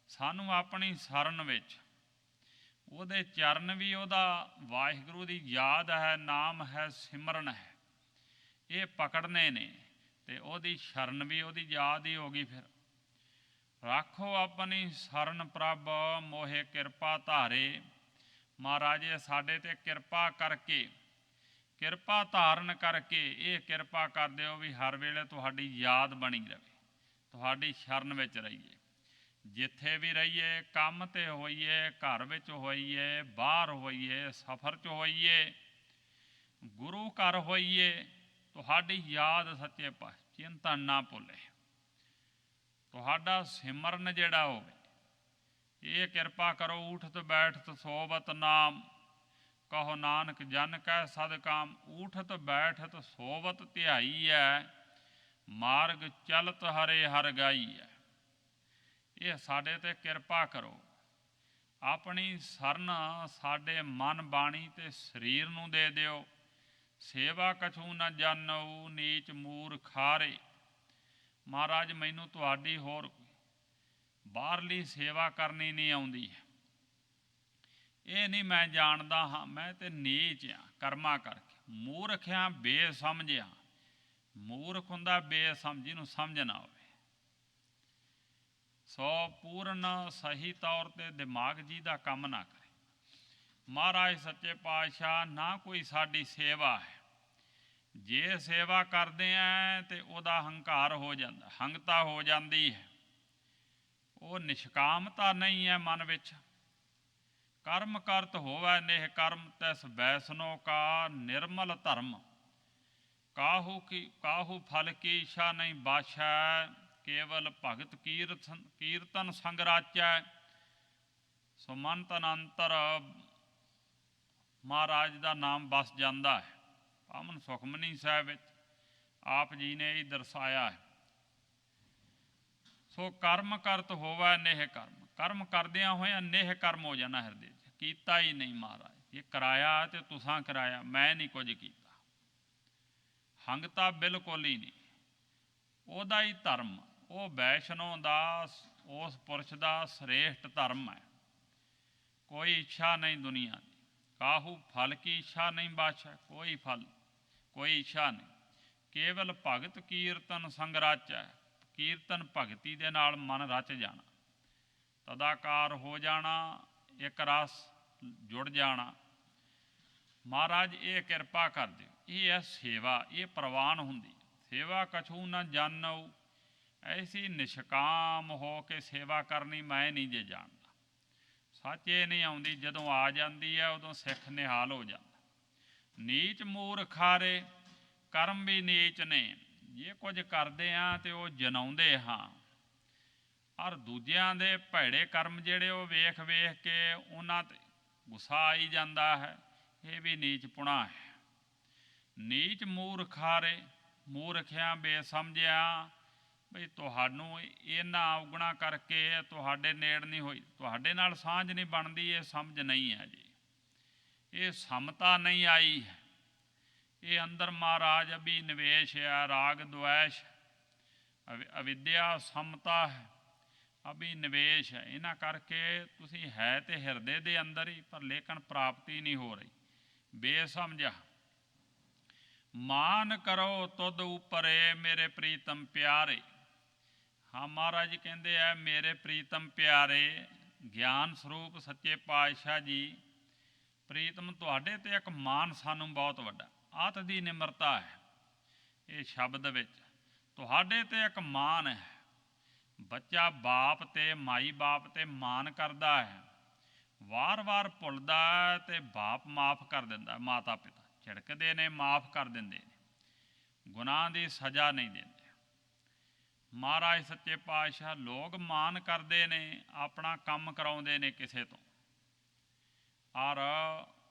S4: ਸਾਨੂੰ ਆਪਣੀ ਸਰਨ ਵਿੱਚ ਉਹਦੇ ਚਰਨ ਵੀ, ਉਹਦਾ ਵਾਹਿਗੁਰੂ ਦੀ ਯਾਦ ਹੈ, ਨਾਮ ਹੈ, ਸਿਮਰਨ ਹੈ, ਇਹ ਪਕੜਨੇ ਨੇ, ਤੇ ਉਹਦੀ ਸ਼ਰਨ ਵੀ ਉਹਦੀ ਯਾਦ ਹੀ ਹੋ ਗਈ। ਫਿਰ ਰੱਖੋ ਆਪਣੀ ਸਰਨ ਪ੍ਰਭ ਮੋਹਿ ਕਿਰਪਾ ਧਾਰੇ। ਮਹਾਰਾਜ ਸਾਡੇ ਤੇ ਕਿਰਪਾ ਕਰਕੇ, ਕਿਰਪਾ ਧਾਰਨ ਕਰਕੇ ਇਹ ਕਿਰਪਾ ਕਰ ਦਿਓ ਵੀ ਹਰ ਵੇਲੇ ਤੁਹਾਡੀ ਯਾਦ ਬਣੀ ਰਹੇ, ਤੁਹਾਡੀ ਸ਼ਰਨ ਵਿੱਚ ਰਹੀਏ। ਜਿੱਥੇ ਵੀ ਰਹੀਏ, ਕੰਮ 'ਤੇ ਹੋਈਏ, ਘਰ ਵਿੱਚ ਹੋਈਏ, ਬਾਹਰ ਹੋਈਏ, ਸਫ਼ਰ 'ਚ ਹੋਈਏ, ਗੁਰੂ ਘਰ ਹੋਈਏ, ਤੁਹਾਡੀ ਯਾਦ ਸੱਚੇ ਪਾਤਸ਼ਾਹ ਚਿੰਤਨ ਨਾ ਭੁੱਲੇ, ਤੁਹਾਡਾ ਸਿਮਰਨ ਜਿਹੜਾ ਹੋਵੇ। ਇਹ ਕਿਰਪਾ ਕਰੋ। ਊਠਤ ਬੈਠਤ ਸੋਵਤ ਨਾਮ, ਕਹੋ ਨਾਨਕ ਜਨ ਕੈ ਸਦ ਕਾਮ। ਊਠਤ ਬੈਠਤ ਸੋਵਤ ਧਿਆਈ ਹੈ, ਮਾਰਗ ਚਲਤ ਹਰੇ ਹਰ ਗਾਈ ਹੈ। ਇਹ ਸਾਡੇ ਤੇ ਕਿਰਪਾ ਕਰੋ। ਆਪਣੀ ਸਰਨ ਸਾਡੇ ਮਨ ਬਾਣੀ ਤੇ ਸਰੀਰ ਨੂੰ ਦੇ ਦਿਓ। ਸੇਵਾ ਕਛੂ ਨ ਜਾਣੋ ਨੀਚ ਮੂਰਖਾਰੇ। ਮਹਾਰਾਜ ਮੈਨੂੰ ਤੁਹਾਡੀ ਹੋਰ ਬਾਹਰਲੀ ਸੇਵਾ ਕਰਨੀ ਨਹੀਂ ਆਉਂਦੀ। ਇਹ ਨਹੀਂ ਮੈਂ ਜਾਣਦਾ ਹਾਂ, ਮੈਂ ਤੇ ਨੀਚ ਹਾਂ ਕਰਮਾਂ ਕਰਕੇ। ਮੂਰਖ ਹਾਂ, ਬੇਸਮਝ ਹਾਂ। ਮੂਰਖ ਹੁੰਦਾ ਬੇਸਮਝੀ ਨੂੰ ਸਮਝ ਨਾ ਹੋਵੇ। ਸੋ ਪੂਰਨ ਸਹੀ ਤੌਰ 'ਤੇ ਦਿਮਾਗ ਜੀ ਦਾ ਕੰਮ ਨਾ ਕਰੇ। ਮਹਾਰਾਜ ਸੱਚੇ ਪਾਤਸ਼ਾਹ ਨਾ ਕੋਈ ਸਾਡੀ ਸੇਵਾ ਹੈ। ਜੇ ਸੇਵਾ ਕਰਦੇ ਆ ਤੇ ਉਹਦਾ ਹੰਕਾਰ ਹੋ ਜਾਂਦਾ, ਹੰਗਤਾ ਹੋ ਜਾਂਦੀ ਹੈ। ਉਹ ਨਿਸ਼ਕਾਮਤਾ ਨਹੀਂ ਹੈ ਮਨ ਵਿੱਚ। ਕਰਮ ਕਰਤ ਹੋਵੈ ਨੇਹ ਕਰਮ ਤਿਸ ਵੈਸਨੋ ਕਾ ਨਿਰਮਲ ਧਰਮ। ਕਾਹੂ ਫਲ ਕੀ ਇੱਛਾ ਨਹੀਂ ਬਾਛੈ ਕੇਵਲ ਭਗਤ ਕੀਰਤਨ ਸੰਗ ਰਾਚੈ। ਸੋ ਮਨ ਤਨ ਅੰਤਰ ਮਹਾਰਾਜ ਦਾ ਨਾਮ ਵਸ ਜਾਂਦਾ ਹੈ। ਪਾਵਨ ਸੁਖਮਨੀ ਸਾਹਿਬ ਵਿੱਚ ਆਪ ਜੀ ਨੇ ਇਹ ਦਰਸਾਇਆ ਹੈ। ਸੋ ਕਰਮ ਕਰਤ ਹੋਵੈ ਨੇਹ ਕਰਮ। ਕਰਮ ਕਰਦਿਆਂ ਹੋਇਆਂ ਨੇਹ ਕਰਮ ਹੋ ਜਾਣਾ ਹਿਰਦੇ 'ਚ। ਕੀਤਾ ਹੀ ਨਹੀਂ ਮਹਾਰਾਜ। ਇਹ ਕਰਾਇਆ ਤੇ ਤੁਸਾਂ ਕਰਾਇਆ, ਮੈਂ ਨਹੀਂ ਕੁਝ ਕੀਤਾ। ਹੰਗਤਾ ਬਿਲਕੁਲ ਹੀ ਨਹੀਂ। ਉਹਦਾ ਹੀ ਧਰਮ, ਉਹ ਵੈਸ਼ਨੋ ਦਾ, ਉਸ ਪੁਰਸ਼ ਦਾ ਸ੍ਰੇਸ਼ਟ ਧਰਮ ਹੈ। ਕੋਈ ਇੱਛਾ ਨਹੀਂ ਦੁਨੀਆ ਦੀ। ਕਾਹੂ ਫਲ ਕੀ ਇੱਛਾ ਨਹੀਂ ਬਾਛੈ। ਕੋਈ ਫਲ, ਕੋਈ ਇੱਛਾ ਨਹੀਂ। ਕੇਵਲ ਭਗਤ ਕੀਰਤਨ ਸੰਗ ਰਾਚੈ। ਕੀਰਤਨ ਭਗਤੀ ਦੇ ਨਾਲ ਮਨ ਰਚ ਜਾਣਾ, ਤਦਾਕਾਰ ਹੋ ਜਾਣਾ, ਇੱਕ ਰਸ ਜੁੜ ਜਾਣਾ। ਮਹਾਰਾਜ ਇਹ ਕਿਰਪਾ ਕਰ ਦਿਓ। ਇਹ ਹੈ ਸੇਵਾ, ਇਹ ਪ੍ਰਵਾਨ ਹੁੰਦੀ। ਸੇਵਾ ਕਛੂ ਨਾ ਜਾਣੋ। ਐਸੀ ਨਿਸ਼ਕਾਮ ਹੋ ਕੇ ਸੇਵਾ ਕਰਨੀ ਮੈਂ ਨਹੀਂ ਜੇ ਜਾਣਦਾ। ਸੱਚ ਇਹ ਨਹੀਂ ਆਉਂਦੀ। ਜਦੋਂ ਆ ਜਾਂਦੀ ਹੈ ਉਦੋਂ ਸਿੱਖ ਨਿਹਾਲ ਹੋ ਜਾਂਦਾ। ਨੀਚ ਮੂਰਖਾਰੇ। ਕਰਮ ਵੀ ਨੀਚ ਨੇ। ਜੇ ਕੁਝ ਕਰਦੇ ਹਾਂ ਤੇ ਉਹ ਜਨਾਉਂਦੇ ਹਾਂ। ਔਰ ਦੂਜਿਆਂ ਦੇ ਭੈੜੇ ਕਰਮ ਜਿਹੜੇ ਉਹ ਵੇਖ ਵੇਖ ਕੇ ਉਹਨਾਂ 'ਤੇ ਗੁੱਸਾ ਆਈ ਜਾਂਦਾ ਹੈ। ਇਹ ਵੀ ਨੀਚਪੁਣਾ ਹੈ। ਨੀਚ ਮੂਰਖਾਰੇ। ਮੂਰਖਿਆਂ ਬੇਸਮਝਿਆ ਬਈ ਤੁਹਾਨੂੰ ਇਹਨਾਂ ਔਗਣਾ ਕਰਕੇ ਤੁਹਾਡੇ ਨੇੜ ਨਹੀਂ ਹੋਈ, ਤੁਹਾਡੇ ਨਾਲ ਸਾਂਝ ਨਹੀਂ ਬਣਦੀ। ਇਹ ਸਮਝ ਨਹੀਂ ਹੈ ਜੀ। ਇਹ ਸਮਤਾ ਨਹੀਂ ਆਈ ਹੈ। ਇਹ ਅੰਦਰ ਮਹਾਰਾਜ ਅਭੀ ਨਿਵੇਸ਼ ਹੈ, ਰਾਗ ਦੁਐਸ਼, ਅਵਿਦਿਆ ਸਮਤਾ ਹੈ, ਅਭੀ ਨਿਵੇਸ਼ ਹੈ। ਇਹਨਾਂ ਕਰਕੇ ਤੁਸੀਂ ਹੈ ਤੇ ਹਿਰਦੇ ਦੇ ਅੰਦਰ ਹੀ, ਪਰ ਲੇਕਿਨ ਪ੍ਰਾਪਤੀ ਨਹੀਂ ਹੋ ਰਹੀ। ਬੇਸਮਝਾ। ਮਾਨ ਕਰੋ ਤੁਧ ਉਪਰੇ ਮੇਰੇ ਪ੍ਰੀਤਮ ਪਿਆਰੇ। ਹਾਂ ਮਹਾਰਾਜ ਕਹਿੰਦੇ ਆ ਮੇਰੇ ਪ੍ਰੀਤਮ ਪਿਆਰੇ ਗਿਆਨ ਸਰੂਪ ਸੱਚੇ ਪਾਤਸ਼ਾਹ ਜੀ, ਪ੍ਰੀਤਮ ਤੁਹਾਡੇ 'ਤੇ ਇੱਕ ਮਾਨ ਸਾਨੂੰ ਬਹੁਤ ਵੱਡਾ। ਆਤ ਦੀ ਨਿਮਰਤਾ ਹੈ ਇਹ ਸ਼ਬਦ ਵਿੱਚ। ਤੁਹਾਡੇ 'ਤੇ ਇੱਕ ਮਾਨ ਹੈ। ਬੱਚਾ ਬਾਪ ਤੇ ਮਾਈ ਬਾਪ 'ਤੇ ਮਾਨ ਕਰਦਾ ਹੈ, ਵਾਰ-ਵਾਰ ਭੁੱਲਦਾ ਤੇ ਬਾਪ ਮਾਫ ਕਰ ਦਿੰਦਾ। ਮਾਤਾ ਪਿਤਾ ਝਿੜਕਦੇ ਨੇ, ਮਾਫ ਕਰ ਦਿੰਦੇ ਨੇ, ਗੁਨਾਹ ਦੀ ਸਜ਼ਾ ਨਹੀਂ ਦਿੰਦੇ। ਮਹਾਰਾਜ ਸੱਚੇ ਪਾਤਸ਼ਾਹ ਲੋਕ ਮਾਨ ਕਰਦੇ ਨੇ, ਆਪਣਾ ਕੰਮ ਕਰਾਉਂਦੇ ਨੇ ਕਿਸੇ ਤੋਂ, ਔਰ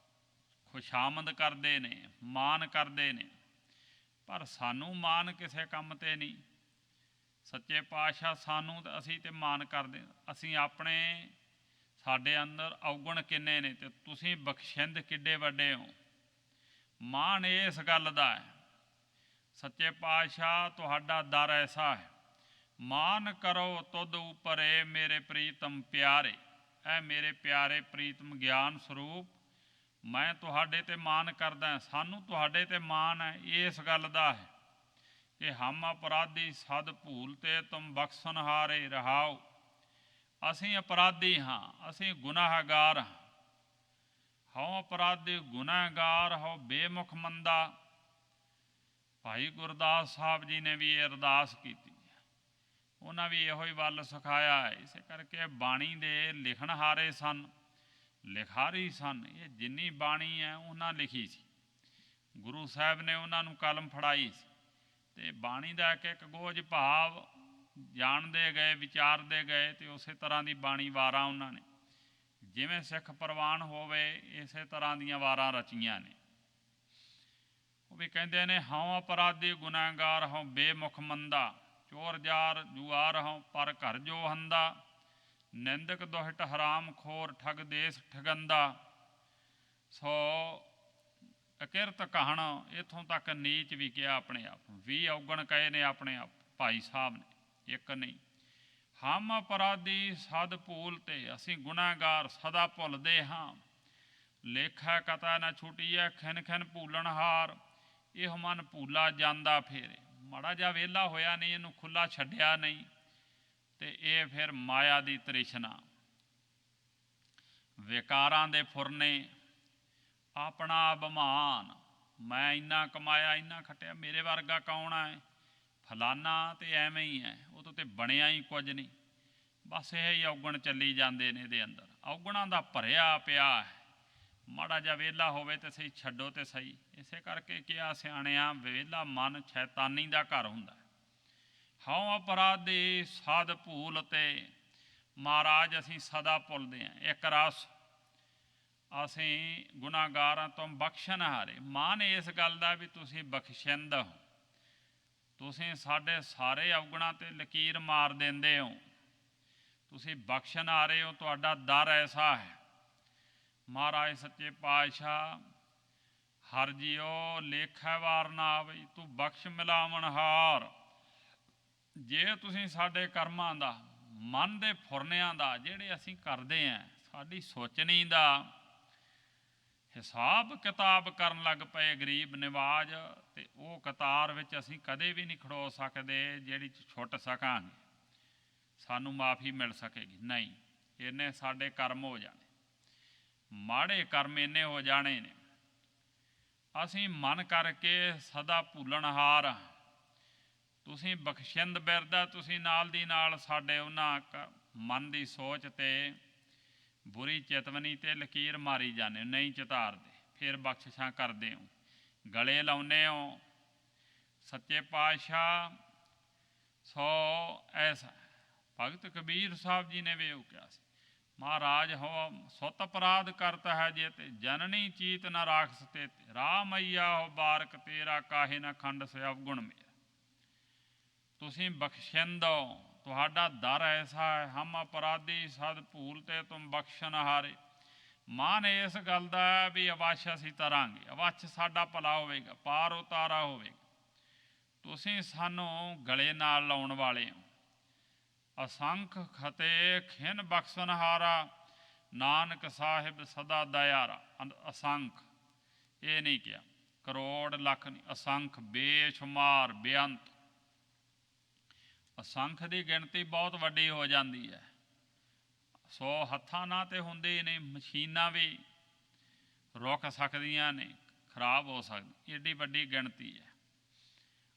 S4: ਖੁਸ਼ਾਮਦ ਕਰਦੇ ਨੇ, ਮਾਨ ਕਰਦੇ ਨੇ, ਪਰ ਸਾਨੂੰ ਮਾਨ ਕਿਸੇ ਕੰਮ 'ਤੇ ਨਹੀਂ। ਸੱਚੇ ਪਾਤਸ਼ਾਹ ਸਾਨੂੰ ਅਸੀਂ ਤੇ ਮਾਨ ਕਰਦੇ। ਅਸੀਂ ਆਪਣੇ, ਸਾਡੇ ਅੰਦਰ ਔਗਣ ਕਿੰਨੇ ਨੇ ਤੇ ਤੁਸੀਂ ਬਖਸ਼ਿੰਦ ਕਿੱਡੇ ਵੱਡੇ ਹੋ। ਮਾਣ ਇਸ ਗੱਲ ਦਾ ਹੈ। ਸੱਚੇ ਪਾਤਸ਼ਾਹ ਤੁਹਾਡਾ ਦਰ ਐਸਾ ਹੈ। ਮਾਨ ਕਰੋ ਤੁਧ ਉਪਰੇ ਮੇਰੇ ਪ੍ਰੀਤਮ ਪਿਆਰੇ। ਐ ਮੇਰੇ ਪਿਆਰੇ ਪ੍ਰੀਤਮ ਗਿਆਨ ਸਰੂਪ, ਮੈਂ ਤੁਹਾਡੇ 'ਤੇ ਮਾਨ ਕਰਦਾ। ਸਾਨੂੰ ਤੁਹਾਡੇ 'ਤੇ ਮਾਨ ਹੈ ਇਸ ਗੱਲ ਦਾ ਹੈ ਕਿ ਹਮ ਅਪਰਾਧੀ ਸਦ ਭੂਲ ਤੇ ਤੁਮ ਬਖਸ਼ਨਹਾਰੇ ਰਹਾਓ। ਅਸੀਂ ਅਪਰਾਧੀ ਹਾਂ, ਅਸੀਂ ਗੁਨਾਹਗਾਰ ਹਾਂ। ਹਉ ਅਪਰਾਧੀ ਗੁਨਾਹਗਾਰ ਹਉ ਬੇਮੁਖ ਮੰਦਾ। ਭਾਈ ਗੁਰਦਾਸ ਸਾਹਿਬ ਜੀ ਨੇ ਵੀ ਇਹ ਅਰਦਾਸ ਕੀਤੀ। ਉਹਨਾਂ ਵੀ ਇਹੋ ਹੀ ਵੱਲ ਸਿਖਾਇਆ ਹੈ। ਇਸੇ ਕਰਕੇ ਬਾਣੀ ਦੇ ਲਿਖਣਹਾਰੇ ਸਨ, ਲਿਖਾਰੀ ਸਨ। ਇਹ ਜਿੰਨੀ ਬਾਣੀ ਹੈ ਉਹਨਾਂ ਲਿਖੀ ਸੀ। ਗੁਰੂ ਸਾਹਿਬ ਨੇ ਉਹਨਾਂ ਨੂੰ ਕਲਮ ਫੜਾਈ ਸੀ ਅਤੇ ਬਾਣੀ ਦਾ ਇੱਕ ਇੱਕ ਗੋਝ ਭਾਵ ਜਾਣਦੇ ਗਏ, ਵਿਚਾਰਦੇ ਗਏ, ਅਤੇ ਉਸੇ ਤਰ੍ਹਾਂ ਦੀ ਬਾਣੀ ਵਾਰਾਂ ਉਹਨਾਂ ਨੇ, ਜਿਵੇਂ ਸਿੱਖ ਪ੍ਰਵਾਨ ਹੋਵੇ ਇਸੇ ਤਰ੍ਹਾਂ ਦੀਆਂ ਵਾਰਾਂ ਰਚੀਆਂ ਨੇ। ਉਹ ਵੀ ਕਹਿੰਦੇ ਨੇ ਹਉ ਅਪਰਾਧੀ ਗੁਨਾਹਗਾਰ ਹਉ ਬੇਮੁਖ ਮੰਦਾ। ਚੋਰ ਜਾਰ ਜੁਆਰ ਹਉ ਪਰ ਘਰ ਜੋ ਹੰਦਾ। ਨਿੰਦਕ ਦੁਹਟ ਹਰਾਮ ਖੋਰ ਠਗ ਦੇਸ ਠਗੰਦਾ। ਸੋ ਅਕਿਰਤ ਕਹਣ, ਇੱਥੋਂ ਤੱਕ ਨੀਚ ਵੀ ਕਿਹਾ ਆਪਣੇ ਆਪ ਨੂੰ, 20 ਔਗਣ ਕਹੇ ਨੇ ਆਪਣੇ ਆਪ ਭਾਈ ਸਾਹਿਬ ਨੇ, ਇੱਕ ਨਹੀਂ। ਹਮ ਅਪਰਾਧੀ ਸਦ ਭੂਲ ਤੇ, ਅਸੀਂ ਗੁਨਾਹਗਾਰ ਸਦਾ ਭੁੱਲਦੇ ਹਾਂ। ਲੇਖਾ ਕਥਾ ਨਾ ਛੁਟੀਐ ਖਿਨ ਖਿਨ ਭੂਲਣ ਹਾਰ, ਇਹ ਮਨ ਭੂਲਾ ਜਾਂਦਾ ਫੇਰੇ। ਮਾੜਾ ਜਿਹਾ ਵਿਹਲਾ ਹੋਇਆ ਨਹੀਂ, ਇਹਨੂੰ ਖੁੱਲ੍ਹਾ ਛੱਡਿਆ ਨਹੀਂ, ਤੇ ਇਹ ਫਿਰ ਮਾਇਆ ਦੀ ਤ੍ਰਿਸ਼ਨਾ, ਵਿਕਾਰਾਂ ਦੇ ਫੁਰਨੇ, ਆਪਣਾ ਅਭਿਮਾਨ, ਮੈਂ ਇੰਨਾ ਕਮਾਇਆ ਇੰਨਾ ਖੱਟਿਆ, ਮੇਰੇ ਵਰਗਾ ਕੌਣ ਹੈ, ਫਲਾਨਾ ਤੇ ਐਵੇਂ ਹੀ ਹੈ, ਉਹ ਤੋਂ ਤੇ ਬਣਿਆ ਹੀ ਕੁਝ ਨਹੀਂ। ਬਸ ਇਹ ਹੀ ਔਗਣ ਚੱਲੀ ਜਾਂਦੇ ਨੇ ਇਹਦੇ ਅੰਦਰ, ਔਗਣਾਂ ਦਾ ਭਰਿਆ ਪਿਆ ਹੈ। ਮਾੜਾ ਜਿਹਾ ਵਿਹਲਾ ਹੋਵੇ ਤੇ ਸਹੀ, ਛੱਡੋ ਤੇ ਸਹੀ। ਇਸੇ ਕਰਕੇ ਕਿਹਾ ਸਿਆਣਿਆਂ, ਵਿਹਲਾ ਮਨ ਸ਼ੈਤਾਨੀ ਦਾ ਘਰ ਹੁੰਦਾ। ਹਉ ਅਪਰਾਧੀ ਸਦ ਭੂਲ ਤੇ, ਮਹਾਰਾਜ ਅਸੀਂ ਸਦਾ ਭੁੱਲਦੇ ਹਾਂ। ਇੱਕ ਰਸ, ਅਸੀਂ ਗੁਨਾਹਗਾਰਾਂ ਤੋਂ ਬਖਸ਼ਣਹਾਰੇ। ਮਾਨ ਇਸ ਗੱਲ ਦਾ ਵੀ ਤੁਸੀਂ ਬਖਸ਼ਿੰਦ ਹੋ, ਤੁਸੀਂ ਸਾਡੇ ਸਾਰੇ ਔਗਣਾਂ 'ਤੇ ਲਕੀਰ ਮਾਰ ਦਿੰਦੇ ਹੋ, ਤੁਸੀਂ ਬਖਸ਼ਣਹਾਰੇ ਹੋ, ਤੁਹਾਡਾ ਦਰ ਐਸਾ ਹੈ। ਮਹਾਰਾਜ ਸੱਚੇ ਪਾਤਸ਼ਾਹ, ਹਰ ਜੀਓ ਲੇਖੈ ਵਾਰ ਨਾ ਆਵਈ, ਤੂੰ ਬਖਸ਼ ਮਿਲਾਵਣਹਾਰ। ਜੇ ਤੁਸੀਂ ਸਾਡੇ ਕਰਮਾਂ ਦਾ, ਮਨ ਦੇ ਫੁਰਨਿਆਂ ਦਾ, ਜਿਹੜੇ ਅਸੀਂ ਕਰਦੇ ਹਾਂ, ਸਾਡੀ ਸੋਚਣੀ ਦਾ ਹਿਸਾਬ ਕਿਤਾਬ ਕਰਨ ਲੱਗ ਪਏ ਗਰੀਬ ਨਿਵਾਜ, ਤੇ ਉਹ ਕਤਾਰ ਵਿੱਚ ਅਸੀਂ ਕਦੇ ਵੀ ਨਹੀਂ ਖੜੋ ਸਕਦੇ ਜਿਹੜੀ 'ਚ ਛੁੱਟ ਸਕਾਂਗੇ, ਸਾਨੂੰ ਮਾਫੀ ਮਿਲ ਸਕੇਗੀ ਨਹੀਂ। ਇੰਨੇ ਸਾਡੇ ਕਰਮ ਹੋ ਜਾਣੇ, ਮਾੜੇ ਕਰਮ ਇੰਨੇ ਹੋ ਜਾਣੇ ਨੇ। ਅਸੀਂ ਮਨ ਕਰਕੇ ਸਦਾ ਭੁੱਲਣਹਾਰ। ਤੁਸੀਂ ਬਖਸ਼ਿੰਦ ਬਿਰਦਾ, ਤੁਸੀਂ ਨਾਲ ਦੀ ਨਾਲ ਸਾਡੇ ਉਹਨਾਂ ਮਨ ਦੀ ਸੋਚ 'ਤੇ ਬੁਰੀ ਚੇਤਵਨੀ 'ਤੇ ਲਕੀਰ ਮਾਰੀ ਜਾਂਦੇ ਹੋ, ਨਹੀਂ ਚਿਤਾਰਦੇ, ਫਿਰ ਬਖਸ਼ਿਸ਼ਾਂ ਕਰਦੇ ਹੋ, ਗਲੇ ਲਾਉਂਦੇ ਹੋ। ਸੱਚੇ ਪਾਤਸ਼ਾਹ ਸੋ ਐਸਾ ਭਗਤ ਕਬੀਰ ਸਾਹਿਬ ਜੀ ਨੇ ਵੀ ਉਹ ਕਿਹਾ ਸੀ, ਮਹਾਰਾਜ ਹੋ ਸੁਤ ਅਪਰਾਧ ਕਰਤਾ ਹੈ ਜੇ ਤੇ, ਜਨਨੀ ਚੀਤ ਨ ਰਾਖਸ ਤੇ, ਰਾਹ ਮਈਆ ਹੋ ਬਾਰਕ ਤੇਰਾ, ਕਾਹੇ ਨਾ ਖੰਡ ਸੇ ਅਵਗੁਣ ਮੇਰਾ। ਤੁਸੀਂ ਬਖਸ਼ਿੰਦ ਹੋ, ਤੁਹਾਡਾ ਦਰ ਐਸਾ ਹੈ। ਹਮ ਅਪਰਾਧੀ ਸਦ ਭੂਲ ਤੇ ਤੁਮ ਬਖਸ਼ਣਹਾਰੇ। ਮਾਨ ਇਸ ਗੱਲ ਦਾ ਵੀ ਅਵੱਛ ਅਸੀਂ ਤਰਾਂਗੇ, ਅਵੱਛ ਸਾਡਾ ਭਲਾ ਹੋਵੇਗਾ, ਪਾਰ ਉਤਾਰਾ ਹੋਵੇਗਾ। ਤੁਸੀਂ ਸਾਨੂੰ ਗਲੇ ਨਾਲ ਲਾਉਣ ਵਾਲੇ ਹੋ। ਅਸੰਖ ਖਤੇ ਖਿਨ ਬਖਸ਼ਣਹਾਰਾ, ਨਾਨਕ ਸਾਹਿਬ ਸਦਾ ਦਇਆਰਾ। ਅਸੰਖ ਇਹ ਨਹੀਂ ਕਿਹਾ ਕਰੋੜ ਲੱਖ ਨਹੀਂ, ਅਸੰਖ ਬੇਸ਼ੁਮਾਰ ਬੇਅੰਤ। ਅਸੰਖ ਦੀ ਗਿਣਤੀ ਬਹੁਤ ਵੱਡੀ ਹੋ ਜਾਂਦੀ ਹੈ। 100 ਹੱਥਾਂ ਨਾਲ ਤੇ ਹੁੰਦੇ ਹੀ ਨਹੀਂ, ਮਸ਼ੀਨਾਂ ਵੀ ਰੁਕ ਸਕਦੀਆਂ ਨੇ, ਖਰਾਬ ਹੋ ਸਕਦੀ, ਏਡੀ ਵੱਡੀ ਗਿਣਤੀ ਹੈ।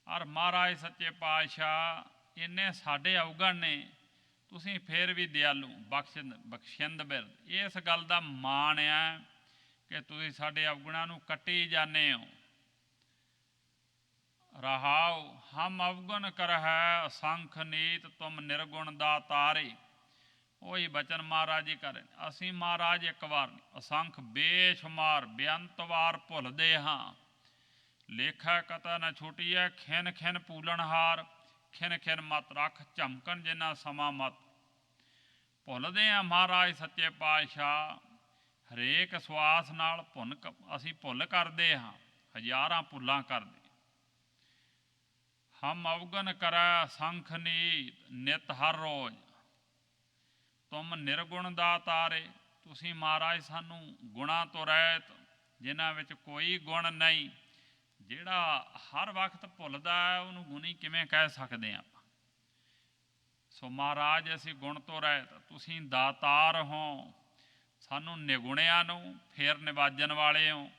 S4: ਔਰ ਮਹਾਰਾਜ ਸੱਚੇ ਪਾਤਸ਼ਾਹ ਇੰਨੇ ਸਾਡੇ ਔਗਣ ਨੇ, ਤੁਸੀਂ ਫਿਰ ਵੀ ਦਿਆਲੂ, ਬਖਸ਼ਿੰਦ ਬਿਰਦ। ਇਸ ਗੱਲ ਦਾ ਮਾਣ ਹੈ ਕਿ ਤੁਸੀਂ ਸਾਡੇ ਔਗਣਾਂ ਨੂੰ ਕੱਟੀ ਜਾਂਦੇ ਹੋ। ਰਹਾਉ ਹਮ ਅਵਗੁਣ ਕਰਹਿ, ਅਸੰਖ ਨੀਤ ਤੁਮ ਨਿਰਗੁਣ ਦਾ ਤਾਰੇ। ਉਹੀ ਬਚਨ ਮਹਾਰਾਜ ਜੀ ਕਰੇ, ਅਸੀਂ ਮਹਾਰਾਜ ਇੱਕ ਵਾਰ ਨਹੀਂ, ਅਸੰਖ ਬੇਸ਼ੁਮਾਰ ਬੇਅੰਤ ਵਾਰ ਭੁੱਲਦੇ ਹਾਂ। ਲੇਖਾ ਕਥਾ ਨਾ ਛੁਟੀਐ ਖਿਨ ਖਿਨ ਭੂਲਣਹਾਰ, ਖਿਨ ਖਿਨ ਮਤ ਰੱਖ ਝਮਕਣ ਜਿੰਨਾ ਸਮਾਂ ਮਤ। ਭੁੱਲਦੇ ਹਾਂ ਮਹਾਰਾਜ ਸੱਚੇ ਪਾਤਸ਼ਾਹ, ਹਰੇਕ ਸਵਾਸ ਨਾਲ ਅਸੀਂ ਭੁੱਲ ਕਰਦੇ ਹਾਂ, ਹਜ਼ਾਰਾਂ ਭੁੱਲਾਂ ਕਰਦੇ। ਹਮ ਅਵਗਨ ਕਰੈ ਅਸੰਖ ਨੀਤ, ਨਿਤ ਹਰ ਰੋਜ਼ ਤੁਮ ਨਿਰਗੁਣ ਦਾ ਤਾਰੇ। ਤੁਸੀਂ ਮਹਾਰਾਜ ਸਾਨੂੰ ਗੁਣਾਂ ਤੋਂ ਰਹਿਤ, ਜਿਨ੍ਹਾਂ ਵਿੱਚ ਕੋਈ ਗੁਣ ਨਹੀਂ, ਜਿਹੜਾ ਹਰ ਵਕਤ ਭੁੱਲਦਾ ਹੈ ਉਹਨੂੰ ਗੁਣੀ ਕਿਵੇਂ ਕਹਿ ਸਕਦੇ ਹਾਂ ਆਪਾਂ। ਸੋ ਮਹਾਰਾਜ ਅਸੀਂ ਗੁਣ ਤੋਂ ਰਹਿਤ, ਤੁਸੀਂ ਦਾਤਾਰ ਹੋ, ਸਾਨੂੰ ਨਿਗੁਣਿਆਂ ਨੂੰ ਫੇਰ ਨਿਵਾਜਣ ਵਾਲੇ ਹੋ,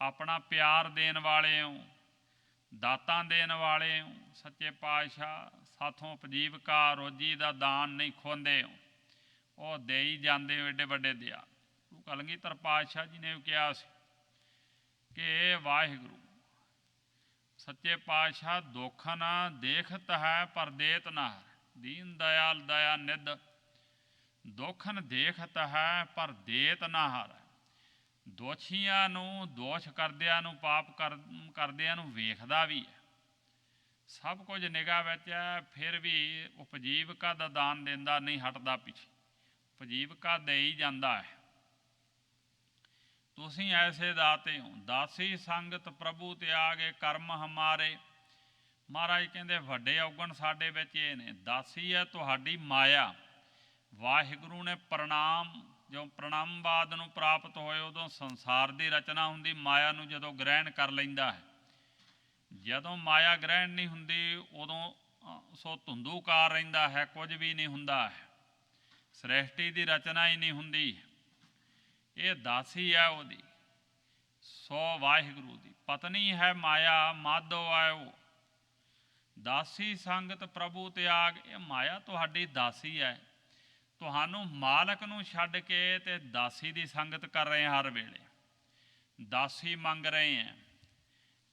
S4: ਆਪਣਾ ਪਿਆਰ ਦੇਣ ਵਾਲੇ ਹੋ, ਦਾਤਾਂ ਦੇਣ ਵਾਲੇ ਹੋ। ਸੱਚੇ ਪਾਤਸ਼ਾਹ ਸਾਥੋਂ ਉਪਜੀਵਕਾ ਰੋਜੀ ਦਾ ਦਾਨ ਨਹੀਂ ਖੋਂਦੇ ਹੋ, ਉਹ ਦੇ ਹੀ ਜਾਂਦੇ ਹੋ ਏਡੇ ਵੱਡੇ ਦਿਆ। ਕਲਗੀਧਰ ਪਾਤਸ਼ਾਹ ਜੀ ਨੇ ਵੀ ਕਿਹਾ ਸੀ ਕਿ ਵਾਹਿਗੁਰੂ ਸੱਚੇ ਪਾਤਸ਼ਾਹ ਦੁੱਖ ਨਾ ਦੇਖਤ ਹੈ ਪਰ ਦੇਤ ਨਾ ਹੈ, ਦੀਨ ਦਿਆਲ ਦਇਆ ਨਿਧ। ਦੁੱਖਨ ਦੇਖਤ ਹੈ ਪਰ ਦੇਤ ਨਾ ਹਰ। ਦੋਸ਼ੀਆਂ ਨੂੰ, ਦੋਸ਼ ਕਰਦਿਆਂ ਨੂੰ, ਪਾਪ ਕਰਦਿਆਂ ਨੂੰ ਵੇਖਦਾ ਵੀ ਹੈ, ਸਭ ਕੁਝ ਨਿਗਾਹ ਵਿੱਚ ਹੈ, ਫਿਰ ਵੀ ਉਪਜੀਵਕਾ ਦਾ ਦਾਨ ਦਿੰਦਾ ਨਹੀਂ ਹਟਦਾ ਪਿੱਛੇ, ਉਪਜੀਵਕਾ ਦੇ ਹੀ ਜਾਂਦਾ ਹੈ। ਤੁਸੀਂ ਐਸੇ ਦਾਤੇ ਹੋ, ਦਾਸੀ ਸੰਗਤ ਪ੍ਰਭੂ ਤਿਆਗੇ ਕਰਮ ਹਮਾਰੇ। ਮਹਾਰਾਜ ਕਹਿੰਦੇ ਵੱਡੇ ਔਗਣ ਸਾਡੇ ਵਿੱਚ ਇਹ ਨੇ। ਦਾਸੀ ਹੈ ਤੁਹਾਡੀ ਮਾਇਆ। ਵਾਹਿਗੁਰੂ ਨੇ ਪ੍ਰਣਾਮ, ਜੋ ਪ੍ਰਣਾਮਵਾਦ ਨੂੰ ਪ੍ਰਾਪਤ ਹੋਏ ਉਦੋਂ ਸੰਸਾਰ ਦੀ ਰਚਨਾ ਹੁੰਦੀ, ਮਾਇਆ ਨੂੰ ਜਦੋਂ ਗ੍ਰਹਿਣ ਕਰ ਲੈਂਦਾ ਹੈ। ਜਦੋਂ ਮਾਇਆ ਗ੍ਰਹਿਣ ਨਹੀਂ ਹੁੰਦੀ ਉਦੋਂ ਸੋ ਧੁੰਦੂਕਾਰ ਰਹਿੰਦਾ ਹੈ, ਕੁਝ ਵੀ ਨਹੀਂ ਹੁੰਦਾ ਹੈ, ਸ੍ਰਿਸ਼ਟੀ ਦੀ ਰਚਨਾ ਹੀ ਨਹੀਂ ਹੁੰਦੀ। ਇਹ ਦਾਸੀ ਹੈ ਉਹਦੀ। ਸੋ ਵਾਹਿਗੁਰੂ ਦੀ ਪਤਨੀ ਹੈ ਮਾਇਆ, ਮਾਧੋ ਹੈ ਉਹ। ਦਾਸੀ ਸੰਗਤ ਪ੍ਰਭੂ ਤਿਆਗ, ਇਹ ਮਾਇਆ ਤੁਹਾਡੀ ਦਾਸੀ ਹੈ। ਤੁਹਾਨੂੰ ਮਾਲਕ ਨੂੰ ਛੱਡ ਕੇ ਤੇ ਦਾਸੀ ਦੀ ਸੰਗਤ ਕਰ ਰਹੇ ਹਰ ਵੇਲੇ, ਦਾਸੀ ਮੰਗ ਰਹੇ ਹੈ,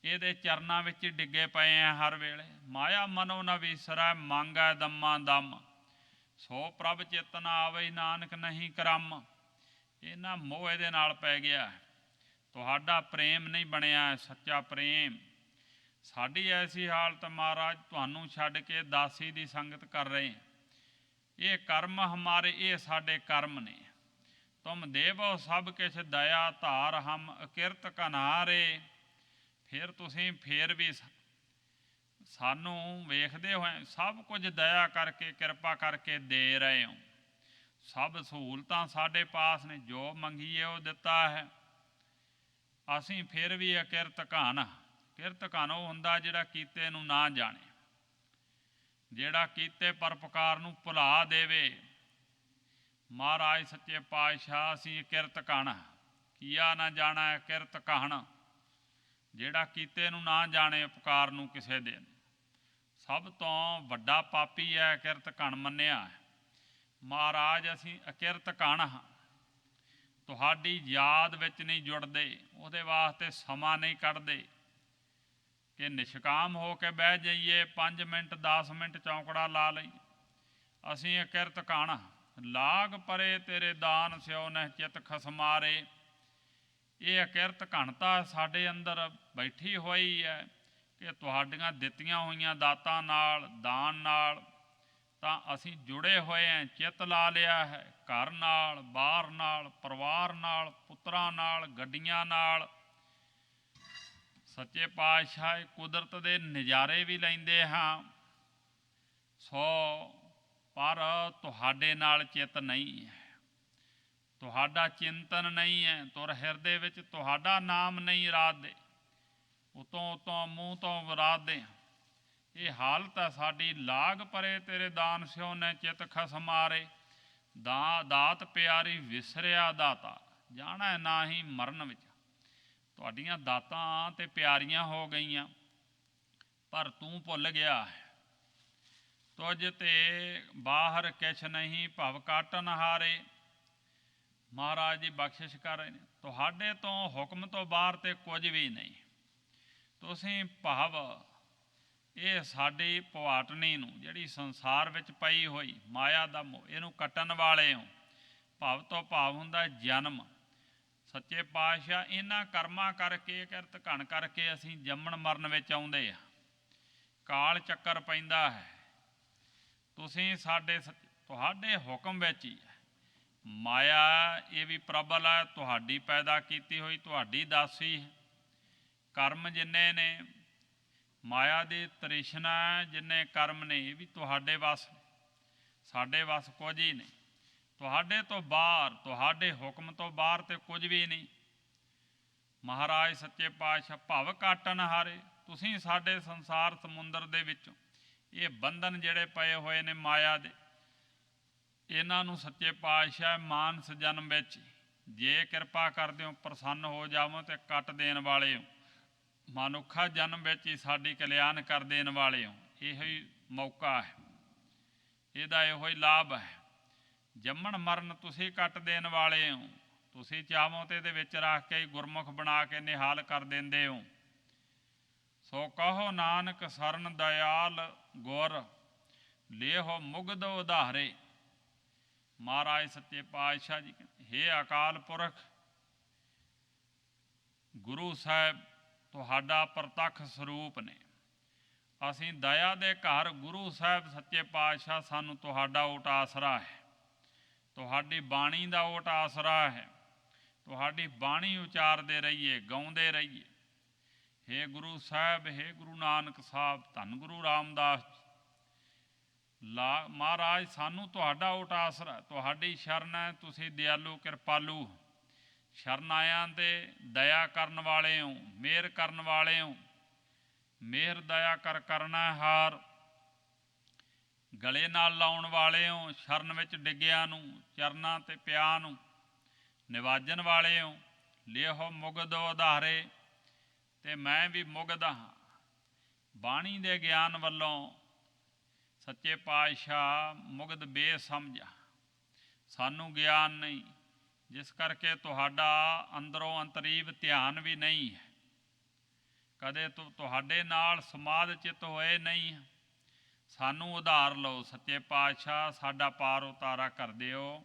S4: ਇਹਦੇ ਚਰਨਾਂ ਵਿੱਚ ਡਿੱਗੇ ਪਏ ਹੈ ਹਰ ਵੇਲੇ। ਮਾਇਆ ਮਨੋ ਨ ਵਿਸਰੈ, ਮੰਗੈ ਦਮਾ ਦਮ, ਸੋ ਪ੍ਰਭ ਚੇਤਨ ਆਵਈ ਨਾਨਕ ਨਹੀਂ ਕਰਮ। ਇਹਨਾਂ ਮੋਹ ਇਹਦੇ ਨਾਲ ਪੈ ਗਿਆ, ਤੁਹਾਡਾ ਪ੍ਰੇਮ ਨਹੀਂ ਬਣਿਆ ਸੱਚਾ ਪ੍ਰੇਮ। ਸਾਡੀ ਐਸੀ ਹਾਲਤ ਮਹਾਰਾਜ, ਤੁਹਾਨੂੰ ਛੱਡ ਕੇ ਦਾਸੀ ਦੀ ਸੰਗਤ ਕਰ ਰਹੇ। ਇਹ ਕਰਮ ਹਮਾਰੇ, ਇਹ ਸਾਡੇ ਕਰਮ ਨੇ। ਤੁਮ ਦੇਵੋ ਸਭ ਕਿਛ ਦਇਆ ਧਾਰ, ਹਮ ਅਕਿਰਤ ਕਨਾਰੇ। ਫਿਰ ਤੁਸੀਂ ਫਿਰ ਵੀ ਸਾਨੂੰ ਵੇਖਦੇ ਹੋਏ ਸਭ ਕੁਝ ਦਇਆ ਕਰਕੇ ਕਿਰਪਾ ਕਰਕੇ ਦੇ ਰਹੇ ਹੋ। ਸਭ ਸਹੂਲਤਾਂ ਸਾਡੇ ਪਾਸ ਨੇ, ਜੋ ਮੰਗੀਏ ਉਹ ਦਿੱਤਾ ਹੈ। ਅਸੀਂ ਫਿਰ ਵੀ ਅਕਿਰਤ ਘਨ। ਕਿਰਤ ਘਨ ਉਹ ਹੁੰਦਾ ਜਿਹੜਾ ਕੀਤੇ ਨੂੰ ਨਾ ਜਾਣੇ, ਜਿਹੜਾ ਕੀਤੇ ਪਰਪਕਾਰ ਨੂੰ ਭੁਲਾ ਦੇਵੇ। ਮਹਾਰਾਜ ਸੱਚੇ ਪਾਤਸ਼ਾਹ ਅਸੀਂ ਕਿਰਤ ਘਣ, ਕੀਆ ਨਾ ਜਾਣਾ ਕਿਰਤ ਘਣ, ਜਿਹੜਾ ਕੀਤੇ ਨੂੰ ਨਾ ਜਾਣੇ ਉਪਕਾਰ ਨੂੰ ਕਿਸੇ ਦੇ। ਸਭ ਤੋਂ ਵੱਡਾ ਪਾਪੀ ਹੈ ਕਿਰਤ ਘਣ ਮੰਨਿਆ ਹੈ। ਮਹਾਰਾਜ ਅਸੀਂ ਅਕਿਰਤ ਘਣ ਹਾਂ, ਤੁਹਾਡੀ ਯਾਦ ਵਿੱਚ ਨਹੀਂ ਜੁੜਦੇ, ਉਹਦੇ ਵਾਸਤੇ ਸਮਾਂ ਨਹੀਂ ਕੱਢਦੇ ਕਿ ਨਿਸ਼ਕਾਮ ਹੋ ਕੇ ਬਹਿ ਜਾਈਏ 5 ਮਿੰਟ 10 ਮਿੰਟ ਚੌਂਕੜਾ ਲਾ ਲਈ। ਅਸੀਂ ਅਕਿਰਤ ਘਣ, ਲਾਗ ਪਰੇ ਤੇਰੇ ਦਾਨ ਸਿਓ ਨਹਿ ਚਿਤ ਖਸਮਾਰੇ। ਇਹ ਅਕਿਰਤ ਘਣਤਾ ਸਾਡੇ ਅੰਦਰ ਬੈਠੀ ਹੋਈ ਹੈ ਕਿ ਤੁਹਾਡੀਆਂ ਦਿੱਤੀਆਂ ਹੋਈਆਂ ਦਾਤਾਂ ਨਾਲ, ਦਾਨ ਨਾਲ ਤਾਂ ਅਸੀਂ ਜੁੜੇ ਹੋਏ ਹਾਂ, ਚਿੱਤ ਲਾ ਲਿਆ ਹੈ ਘਰ ਨਾਲ, ਬਾਹਰ ਨਾਲ, ਪਰਿਵਾਰ ਨਾਲ, ਪੁੱਤਰਾਂ ਨਾਲ, ਗੱਡੀਆਂ ਨਾਲ। ਸੱਚੇ ਪਾਤਸ਼ਾਹ ਕੁਦਰਤ ਦੇ ਨਜ਼ਾਰੇ ਵੀ ਲੈਂਦੇ ਹਾਂ, ਸੋ ਪਰ ਤੁਹਾਡੇ ਨਾਲ ਚਿੱਤ ਨਹੀਂ ਹੈ, ਤੁਹਾਡਾ ਚਿੰਤਨ ਨਹੀਂ ਹੈ, ਤੁਰ ਹਿਰਦੇ ਵਿੱਚ ਤੁਹਾਡਾ ਨਾਮ ਨਹੀਂ ਰਾਧਦੇ, ਉਤੋਂ ਉਤੋਂ ਮੂੰਹ ਤੋਂ ਵਰਾਧਦੇ। ਇਹ ਹਾਲਤ ਹੈ ਸਾਡੀ। ਲਾਗ ਪਰੇ ਤੇਰੇ ਦਾਨ ਸਿਓ ਨੇ ਚਿੱਤ ਖਸਮਾਰੇ। ਦਾਤ ਪਿਆਰੀ ਵਿਸਰਿਆ ਦਾਤਾ, ਜਾਣਾ ਨਾ ਹੀ ਮਰਨ ਵਿੱਚ। ਤੁਹਾਡੀਆਂ ਦਾਤਾਂ ਤੇ ਪਿਆਰੀਆਂ ਹੋ ਗਈਆਂ ਪਰ ਤੂੰ ਭੁੱਲ ਗਿਆ ਹੈ। ਤੁਝ ਤੇ ਬਾਹਰ ਕਿਛ ਨਹੀਂ, ਭਵ ਕਾਟਨ ਹਾਰੇ। ਮਹਾਰਾਜ ਜੀ ਬਖਸ਼ਿਸ਼ ਕਰ ਰਹੇ ਨੇ, ਤੁਹਾਡੇ ਤੋਂ ਹੁਕਮ ਤੋਂ ਬਾਹਰ ਤੇ ਕੁਝ ਵੀ ਨਹੀਂ। ਤੁਸੀਂ ਭਵ, ਇਹ ਸਾਡੀ ਭਵਾਟਣੀ ਨੂੰ, ਜਿਹੜੀ ਸੰਸਾਰ ਵਿੱਚ ਪਈ ਹੋਈ ਮਾਇਆ ਦਾ ਮੋਹ, ਇਹਨੂੰ ਕੱਟਣ ਵਾਲੇ ਹੋ। ਭਵ ਤੋਂ ਭਾਵ ਹੁੰਦਾ ਜਨਮ। ਸੱਚੇ ਪਾਤਸ਼ਾਹ ਇਹਨਾਂ ਕਰਮਾਂ ਕਰਕੇ, ਕਿਰਤ ਘਣ ਕਰਕੇ ਅਸੀਂ ਜੰਮਣ ਮਰਨ ਵਿੱਚ ਆਉਂਦੇ ਆ, ਕਾਲ ਚੱਕਰ ਪੈਂਦਾ ਹੈ। ਤੁਸੀਂ ਤੁਹਾਡੇ ਹੁਕਮ ਵਿੱਚ ਹੀ ਹੈ। ਮਾਇਆ ਇਹ ਵੀ ਪ੍ਰਬਲ ਹੈ, ਤੁਹਾਡੀ ਪੈਦਾ ਕੀਤੀ ਹੋਈ, ਤੁਹਾਡੀ ਦਾਸੀ ਹੈ। ਕਰਮ ਜਿੰਨੇ ਨੇ, ਮਾਇਆ ਦੀ ਤ੍ਰਿਸ਼ਨਾ ਜਿੰਨੇ ਕਰਮ ਨੇ, ਇਹ ਵੀ ਤੁਹਾਡੇ ਵੱਸ, ਸਾਡੇ ਵੱਸ ਕੁਝ ਹੀ ਨਹੀਂ। ਤੁਹਾਡੇ ਤੋਂ ਬਾਹਰ, ਤੁਹਾਡੇ ਹੁਕਮ ਤੋਂ ਬਾਹਰ ਤੇ ਕੁਝ ਵੀ ਨਹੀਂ। ਮਹਾਰਾਜ ਸੱਚੇ ਪਾਤਸ਼ਾਹ ਭਵ ਕਾਟਨ ਹਾਰੇ। ਤੁਸੀਂ ਸਾਡੇ ਸੰਸਾਰ ਸਮੁੰਦਰ ਦੇ ਵਿੱਚੋਂ ਇਹ ਬੰਧਨ ਜਿਹੜੇ ਪਏ ਹੋਏ ਨੇ ਮਾਇਆ ਦੇ, ਇਹਨਾਂ ਨੂੰ ਸੱਚੇ ਪਾਤਸ਼ਾਹ ਮਾਨਸ ਜਨਮ ਵਿੱਚ ਜੇ ਕਿਰਪਾ ਕਰਦੇ ਹੋ, ਪ੍ਰਸੰਨ ਹੋ ਜਾਵੋ ਤੇ ਕੱਟ ਦੇਣ ਵਾਲੇ ਹੋ। ਮਨੁੱਖਾ ਜਨਮ ਵਿੱਚ ਹੀ ਸਾਡੀ ਕਲਿਆਣ ਕਰ ਦੇਣ ਵਾਲੇ ਹੋ। ਇਹੋ ਹੀ ਮੌਕਾ ਹੈ, ਇਹਦਾ ਇਹੋ ਹੀ ਲਾਭ ਹੈ। ਜੰਮਣ ਮਰਨ ਤੁਸੀਂ ਕੱਟ ਦੇਣ ਵਾਲੇ ਹੋ। ਤੁਸੀਂ ਚਾਹੋ ਤੇ ਇਹਦੇ ਵਿੱਚ ਰੱਖ ਕੇ ਗੁਰਮੁਖ ਬਣਾ ਕੇ ਨਿਹਾਲ ਕਰ ਦਿੰਦੇ ਹੋ। ਸੋ ਕਹੋ ਨਾਨਕ ਸਰਨ ਦਇਆਲ ਗੁਰ, ਲੇਹੋ ਮੁਗਧ ਉਧਾਰੇ। ਮਹਾਰਾਜ ਸੱਚੇ ਪਾਤਸ਼ਾਹ ਜੀ ਹੇ ਅਕਾਲ ਪੁਰਖ, ਗੁਰੂ ਸਾਹਿਬ ਤੁਹਾਡਾ ਪ੍ਰਤੱਖ ਸਰੂਪ ਨੇ। ਅਸੀਂ ਦਇਆ ਦੇ ਘਰ ਗੁਰੂ ਸਾਹਿਬ ਸੱਚੇ ਪਾਤਸ਼ਾਹ ਸਾਨੂੰ ਤੁਹਾਡਾ ਓਟ ਆਸਰਾ ਹੈ, ਤੁਹਾਡੀ ਬਾਣੀ ਦਾ ਓਟ ਆਸਰਾ ਹੈ। ਤੁਹਾਡੀ ਬਾਣੀ ਉਚਾਰਦੇ ਰਹੀਏ, ਗਾਉਂਦੇ ਰਹੀਏ। ਹੇ ਗੁਰੂ ਸਾਹਿਬ, ਹੇ ਗੁਰੂ ਨਾਨਕ ਸਾਹਿਬ, ਧੰਨ ਗੁਰੂ ਰਾਮਦਾਸ ਮਹਾਰਾਜ, ਸਾਨੂੰ ਤੁਹਾਡਾ ਓਟ ਆਸਰਾ, ਤੁਹਾਡੀ ਸ਼ਰਨ ਹੈ। ਤੁਸੀਂ ਦਿਆਲੂ ਕਿਰਪਾਲੂ, ਸ਼ਰਨ ਆਇਆਂ 'ਤੇ ਦਇਆ ਕਰਨ ਵਾਲੇ ਹੋ, ਮਿਹਰ ਕਰਨ ਵਾਲੇ ਹੋ। ਮਿਹਰ ਦਇਆ ਕਰਨਾ ਹਾਰ, ਗਲੇ ਨਾਲ ਲਾਉਣ ਵਾਲੇ ਹੋ। ਸ਼ਰਨ ਵਿੱਚ ਡਿੱਗਿਆਂ ਨੂੰ, ਚਰਨਾਂ 'ਤੇ ਪਿਆ ਨੂੰ ਨਿਵਾਜਣ ਵਾਲੇ ਹੋ। ਲਿਓ ਮੁਗਧ ਉਧਾਰੇ, ਅਤੇ ਮੈਂ ਵੀ ਮੁਗਧ ਹਾਂ। ਬਾਣੀ ਦੇ ਗਿਆਨ ਵੱਲੋਂ ਸੱਚੇ ਪਾਤਸ਼ਾਹ ਮੁਗਧ ਬੇਸਮਝ, ਸਾਨੂੰ ਗਿਆਨ ਨਹੀਂ, ਜਿਸ ਕਰਕੇ ਤੁਹਾਡਾ ਅੰਦਰੋਂ ਅੰਤਰੀਵ ਧਿਆਨ ਵੀ ਨਹੀਂ ਹੈ। ਕਦੇ ਤੁਹਾਡੇ ਨਾਲ ਸਮਾਧ ਚਿੱਤ ਹੋਏ ਨਹੀਂ। ਸਾਨੂੰ ਉਧਾਰ ਲਓ ਸੱਚੇ ਪਾਤਸ਼ਾਹ, ਸਾਡਾ ਪਾਰ ਉਤਾਰਾ ਕਰ ਦਿਓ।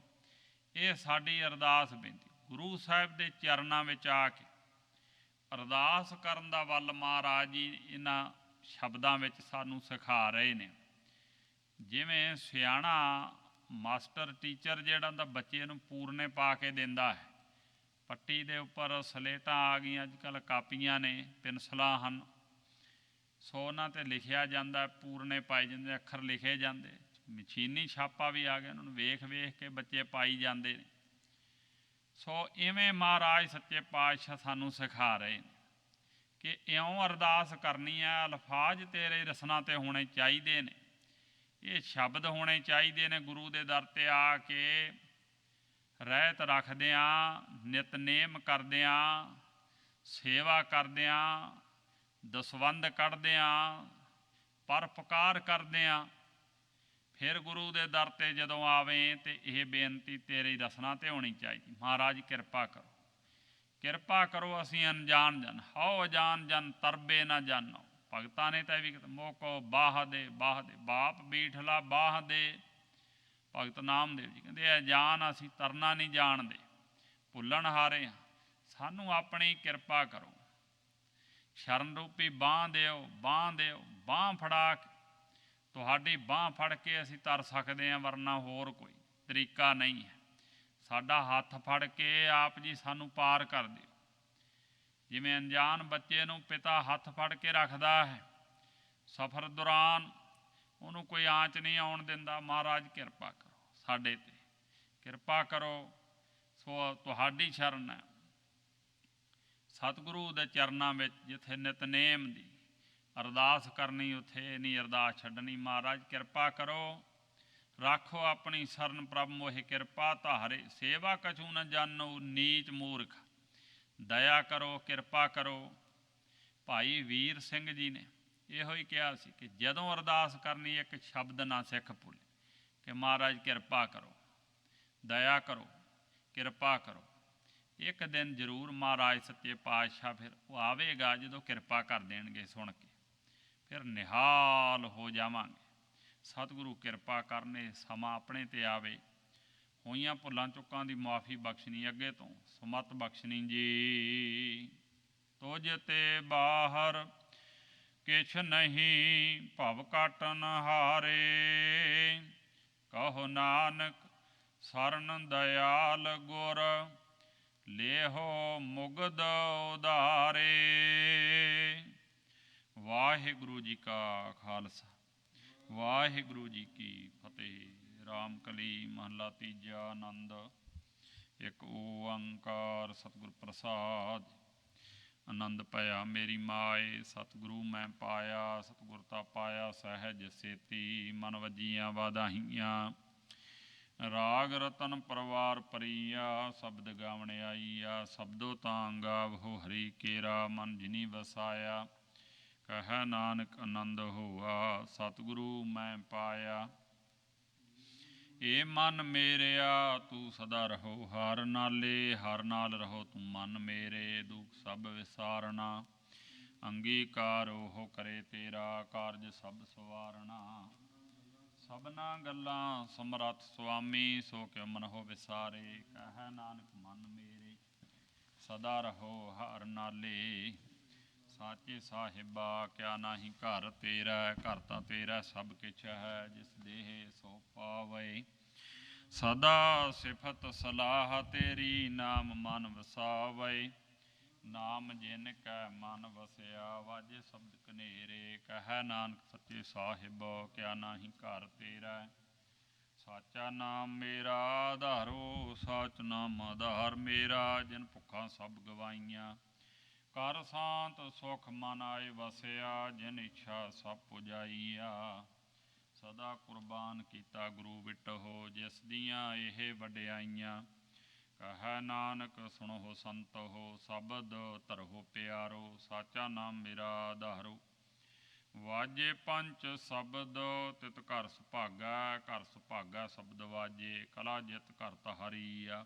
S4: ਇਹ ਸਾਡੀ ਅਰਦਾਸ ਬੇਨਤੀ। ਗੁਰੂ ਸਾਹਿਬ ਦੇ ਚਰਨਾਂ ਵਿੱਚ ਆ ਕੇ ਅਰਦਾਸ ਕਰਨ ਦਾ ਵੱਲ ਮਹਾਰਾਜ ਜੀ ਇਹਨਾਂ ਸ਼ਬਦਾਂ ਵਿੱਚ ਸਾਨੂੰ ਸਿਖਾ ਰਹੇ ਨੇ। ਜਿਵੇਂ ਸਿਆਣਾ ਮਾਸਟਰ ਟੀਚਰ ਜਿਹੜਾ ਹੁੰਦਾ ਬੱਚੇ ਨੂੰ ਪੂਰਨੇ ਪਾ ਕੇ ਦਿੰਦਾ ਹੈ। ਪੱਟੀ ਦੇ ਉੱਪਰ ਸਲੇਟਾਂ ਆ ਗਈਆਂ, ਅੱਜ ਕੱਲ੍ਹ ਕਾਪੀਆਂ ਨੇ, ਪੈਨਸਲਾਂ ਹਨ, ਸੋ ਉਹਨਾਂ 'ਤੇ ਲਿਖਿਆ ਜਾਂਦਾ, ਪੂਰਨੇ ਪਾਏ ਜਾਂਦੇ, ਅੱਖਰ ਲਿਖੇ ਜਾਂਦੇ। ਮਸ਼ੀਨੀ ਛਾਪਾ ਵੀ ਆ ਗਿਆ, ਉਹਨਾਂ ਨੂੰ ਵੇਖ ਵੇਖ ਕੇ ਬੱਚੇ ਪਾਈ ਜਾਂਦੇ ਨੇ। ਸੋ ਇਵੇਂ ਮਹਾਰਾਜ ਸੱਚੇ ਪਾਤਸ਼ਾਹ ਸਾਨੂੰ ਸਿਖਾ ਰਹੇ ਨੇ ਕਿ ਇਉਂ ਅਰਦਾਸ ਕਰਨੀ ਹੈ। ਅਲਫਾਜ਼ ਤੇਰੇ ਰਸਨਾ 'ਤੇ ਹੋਣੇ ਚਾਹੀਦੇ ਨੇ, ਇਹ ਸ਼ਬਦ ਹੋਣੇ ਚਾਹੀਦੇ ਨੇ। ਗੁਰੂ ਦੇ ਦਰ 'ਤੇ ਆ ਕੇ ਰਹਿਤ ਰੱਖਦਿਆਂ, ਨਿਤਨੇਮ ਕਰਦਿਆਂ, ਸੇਵਾ ਕਰਦਿਆਂ, ਦਸਵੰਧ ਕੱਢਦਿਆਂ, ਪਰਉਪਕਾਰ ਕਰਦਿਆਂ, ਫਿਰ ਗੁਰੂ ਦੇ ਦਰ 'ਤੇ ਜਦੋਂ ਆਵੇਂ ਤਾਂ ਇਹ ਬੇਨਤੀ ਤੇਰੀ ਰਸਨਾ 'ਤੇ ਹੋਣੀ ਚਾਹੀਦੀ। ਮਹਾਰਾਜ ਕਿਰਪਾ ਕਰੋ, ਕਿਰਪਾ ਕਰੋ। ਅਸੀਂ ਅਣਜਾਣ ਜਨ, ਹਉ ਅਜਾਨ ਜਨ ਤਰਬੇ ਨਾ ਜਾਨੋ। ਭਗਤਾਂ ਨੇ ਤਾਂ ਇਹ ਵੀ ਮੋਕੋ ਬਾਹ ਦੇ, ਬਾਹ ਦੇ, ਬਾਪ ਬੀਠਲਾ ਬਾਹ ਦੇ। ਭਗਤ ਨਾਮਦੇਵ ਜੀ ਕਹਿੰਦੇ ਅਜਾਨ, ਅਸੀਂ ਤਰਨਾ ਨਹੀਂ ਜਾਣਦੇ, ਭੁੱਲਣ ਹਾਰੇ ਹਾਂ। ਸਾਨੂੰ ਆਪਣੀ ਕਿਰਪਾ ਕਰੋ, ਸ਼ਰਨ ਰੂਪੀ ਬਾਂਹ ਦਿਓ, ਬਾਂਹ ਦਿਓ। ਬਾਂਹ ਫੜਾ ਕੇ, ਤੁਹਾਡੀ ਬਾਂਹ ਫੜ ਕੇ ਅਸੀਂ ਤਰ ਸਕਦੇ ਹਾਂ, ਵਰਨਾ ਹੋਰ ਕੋਈ ਤਰੀਕਾ ਨਹੀਂ ਹੈ। ਸਾਡਾ ਹੱਥ ਫੜ ਕੇ ਆਪ ਜੀ ਸਾਨੂੰ ਪਾਰ ਕਰ ਦਿਓ। ਜਿਵੇਂ ਅਣਜਾਣ ਬੱਚੇ ਨੂੰ ਪਿਤਾ ਹੱਥ ਫੜ ਕੇ ਰੱਖਦਾ ਹੈ, ਸਫ਼ਰ ਦੌਰਾਨ ਉਹਨੂੰ ਕੋਈ ਆਂਚ ਨਹੀਂ ਆਉਣ ਦਿੰਦਾ। ਮਹਾਰਾਜ ਕਿਰਪਾ ਕਰੋ, ਸਾਡੇ 'ਤੇ ਕਿਰਪਾ ਕਰੋ। ਸੋ ਤੁਹਾਡੀ ਸ਼ਰਨ ਹੈ। ਸਤਿਗੁਰੂ ਦੇ ਚਰਨਾਂ ਵਿੱਚ ਜਿੱਥੇ ਨਿਤਨੇਮ ਦੀ ਅਰਦਾਸ ਕਰਨੀ, ਉੱਥੇ ਨਹੀਂ ਅਰਦਾਸ ਛੱਡਣੀ। ਮਹਾਰਾਜ ਕਿਰਪਾ ਕਰੋ, ਰੱਖੋ ਆਪਣੀ ਸ਼ਰਨ ਪ੍ਰਭ ਮੋਹਿ ਕਿਰਪਾ ਧਾਰੇ। ਸੇਵਾ ਕਛੂ ਨ ਜਾਨੋ ਨੀਚ ਮੂਰਖ, ਦਇਆ ਕਰੋ, ਕਿਰਪਾ ਕਰੋ। ਭਾਈ ਵੀਰ ਸਿੰਘ ਜੀ ਨੇ ਇਹੋ ਹੀ ਕਿਹਾ ਸੀ ਕਿ ਜਦੋਂ ਅਰਦਾਸ ਕਰਨੀ ਇੱਕ ਸ਼ਬਦ ਨਾ ਸਿੱਖ ਭੁੱਲੇ ਕਿ ਮਹਾਰਾਜ ਕਿਰਪਾ ਕਰੋ, ਦਇਆ ਕਰੋ, ਕਿਰਪਾ ਕਰੋ। ਇੱਕ ਦਿਨ ਜ਼ਰੂਰ ਮਹਾਰਾਜ ਸੱਚੇ ਪਾਤਸ਼ਾਹ ਫਿਰ ਉਹ ਆਵੇਗਾ ਜਦੋਂ ਕਿਰਪਾ ਕਰ ਦੇਣਗੇ ਸੁਣ ਕੇ, ਫਿਰ ਨਿਹਾਲ ਹੋ ਜਾਵਾਂਗੇ। ਸਤਿਗੁਰੂ ਕਿਰਪਾ ਕਰਨੇ, ਸਮਾਂ ਆਪਣੇ 'ਤੇ ਆਵੇ। ਹੋਈਆਂ ਭੁੱਲਾਂ ਚੁੱਕਾਂ ਦੀ ਮੁਆਫੀ ਬਖਸ਼ਣੀ, ਅੱਗੇ ਤੋਂ ਸੁਮਤ ਬਖਸ਼ਣੀ ਜੀ। ਤੁਝ ਤੇ ਬਾਹਰ ਕਿਛ ਨਹੀਂ, ਭਵ ਕਾਟਨ ਹਾਰੇ। ਕਹੋ ਨਾਨਕ ਸਰਨ ਦਇਆਲ ਗੁਰ, ਲੇਹੋ ਮੁਗਧ ਉਧਾਰੇ। ਵਾਹਿਗੁਰੂ ਜੀ ਕਾ ਖਾਲਸਾ, ਵਾਹਿਗੁਰੂ ਜੀ ਕੀ ਫਤਿਹ। ਰਾਮ ਕਲੀ ਮਹੱਲਾ ਤੀਜਾ। ਆਨੰਦ ਇੱਕ ਓੰਕਾਰ ਸਤਿਗੁਰ ਪ੍ਰਸਾਦ। ਆਨੰਦ ਪਾਇਆ ਮੇਰੀ ਮਾਏ, ਸਤਿਗੁਰੂ ਮੈਂ ਪਾਇਆ। ਸਤਿਗੁਰ ਤਾਂ ਪਾਇਆ ਸਹਿਜ ਸੇਤੀ, ਮਨ ਵੱਜੀਆਂ ਵਾਧਾਈਆਂ। ਰਾਗ ਰਤਨ ਪਰਵਾਰ ਪਰੀਆ, ਸ਼ਬਦ ਗਾਵਣ ਆਈਆ। ਸ਼ਬਦੋ ਤਾਂ ਗਾਵਹੁ ਹਰੀ ਕੇਰਾ, ਮਨ ਜਿਨੀ ਵਸਾਇਆ। ਕਹਿ ਨਾਨਕ ਆਨੰਦ ਹੋਆ, ਸਤਿਗੁਰੂ ਮੈਂ ਪਾਇਆ। ਏ ਮਨ ਮੇਰਿਆ ਤੂੰ ਸਦਾ ਰਹੋ ਹਰ ਨਾਲੇ, ਹਰ ਨਾਲ ਰਹੋ ਤੂੰ ਮਨ ਮੇਰੇ। ਦੁਖ ਸਭ ਵਿਸਾਰਨਾ, ਅੰਗੀਕਾਰ ਉਹ ਕਰੇ ਤੇਰਾ। ਕਾਰਜ ਸਭ ਸਵਾਰਨਾ, ਸਭਨਾ ਗੱਲਾਂ ਸਮਰੱਥ ਸੁਆਮੀ। ਸੋ ਕਿਉ ਮਨ ਹੋ ਵਿਸਾਰੇ, ਕਹਿ ਨਾਨਕ ਮਨ ਮੇਰੇ। ਸਦਾ ਰਹੋ ਹਰ ਨਾਲੇ, ਸਾਰੀ ਸਾਚੇ ਸਾਹਿਬਾ ਕਿਆ ਨਾਹੀ ਘਰ ਤੇਰਾ, ਘਰ ਤਾਂ ਤੇਰਾ ਸਭ ਕਿਛ ਹੈ, ਜਿਸ ਦੇਹ ਸੋ ਪਾਵੇ। ਸਦਾ ਸਿਫਤ ਸਲਾਹ ਤੇਰੀ, ਨਾਮ ਮਨ ਵਸਾਵੇ। ਨਾਮ ਜਿਨ ਕੈ ਮਨ ਵਸਿਆ, ਵਾਜੇ ਸ਼ਬਦ ਕਨੇਰੇ। ਕਹੈ ਨਾਨਕ ਸੱਚੇ ਸਾਹਿਬ ਕਿਆ ਨਾਹੀ ਘਰ ਤੇਰਾ। ਸਾਚਾ ਨਾਮ ਮੇਰਾ ਆਧਾਰੋ, ਸਾਚ ਨਾਮ ਆਧਾਰ ਮੇਰਾ। ਜਿਨ ਭੁੱਖਾਂ ਸਭ ਗਵਾਈਆਂ, ਕਰ ਸ਼ਾਂਤ ਸੁਖ ਮਨ ਆਏ ਵਸਿਆ। ਜਿਨ ਇੱਛਾ ਸਭ ਪੁਜਾਈਆ, ਸਦਾ ਕੁਰਬਾਨ ਕੀਤਾ ਗੁਰੂ ਵਿਟਹੁ। ਜਿਸ ਦੀਆਂ ਇਹ ਵਡਿਆਈਆਂ, ਕਹੈ ਨਾਨਕ ਸੁਣੋ ਸੰਤੋ। ਸ਼ਬਦ ਧਰੋ ਪਿਆਰੋ, ਸਾਚਾ ਨਾਮ ਮੇਰਾ ਆਧਾਰੋ। ਵਾਜੇ ਪੰਚ ਸ਼ਬਦ ਤਿਤ ਘਰ ਸੁਭਾਗਾ, ਘਰ ਸੁਭਾਗਾ ਸ਼ਬਦ ਵਾਜੇ। ਕਲਾ ਜਿਤ ਘਰ ਤਹਾਰੀਆ,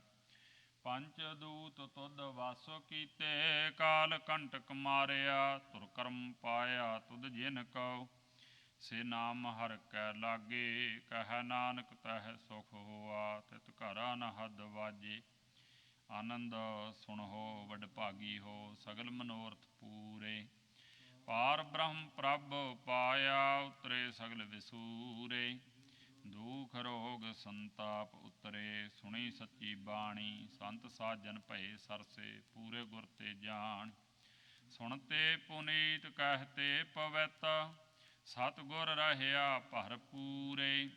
S4: ਪੰਚ ਦੂਤ ਤੁਧ ਵਾਸ ਕੀਤੇ। ਕਾਲ ਕੰਟਕ ਮਾਰਿਆ, ਤੁਰ ਕਰਮ ਪਾਇਆ ਤੁਧ ਜਿਨ ਕਉ। ਸੇ ਨਾਮ ਹਰਿ ਕੈ ਲਾਗੇ, ਕਹੈ ਨਾਨਕ ਤਹਿ ਸੁਖ ਹੋਆ। ਤਿਤ ਘਰ ਅਨਹਦ ਵਾਜੇ, ਆਨੰਦ ਸੁਣੋ ਵਡਭਾਗੀ ਹੋ। ਸਗਲ ਮਨੋਰਥ ਪੂਰੇ, ਪਾਰ ਬ੍ਰਹਮ ਪ੍ਰਭ ਪਾਇਆ। ਉਤਰੇ ਸਗਲ ਵਿਸੂਰੇ, ਦੁਖ ਰੋਗ ਸੰਤਾਪ ਉਤਰੇ। ਸੁਣੀ ਸੱਚੀ ਬਾਣੀ, ਸੰਤ ਸਾਜਨ ਭਏ ਸਰਸੇ। ਪੂਰੇ ਗੁਰ ਤੇ ਜਾਣ, ਸੁਣਤੇ ਪੁਨੀਤ ਕਹਿਤੇ ਪਵਿੱਤ। ਸਤਿਗੁਰ ਰਹਿਆ ਭਰਪੂਰੇ,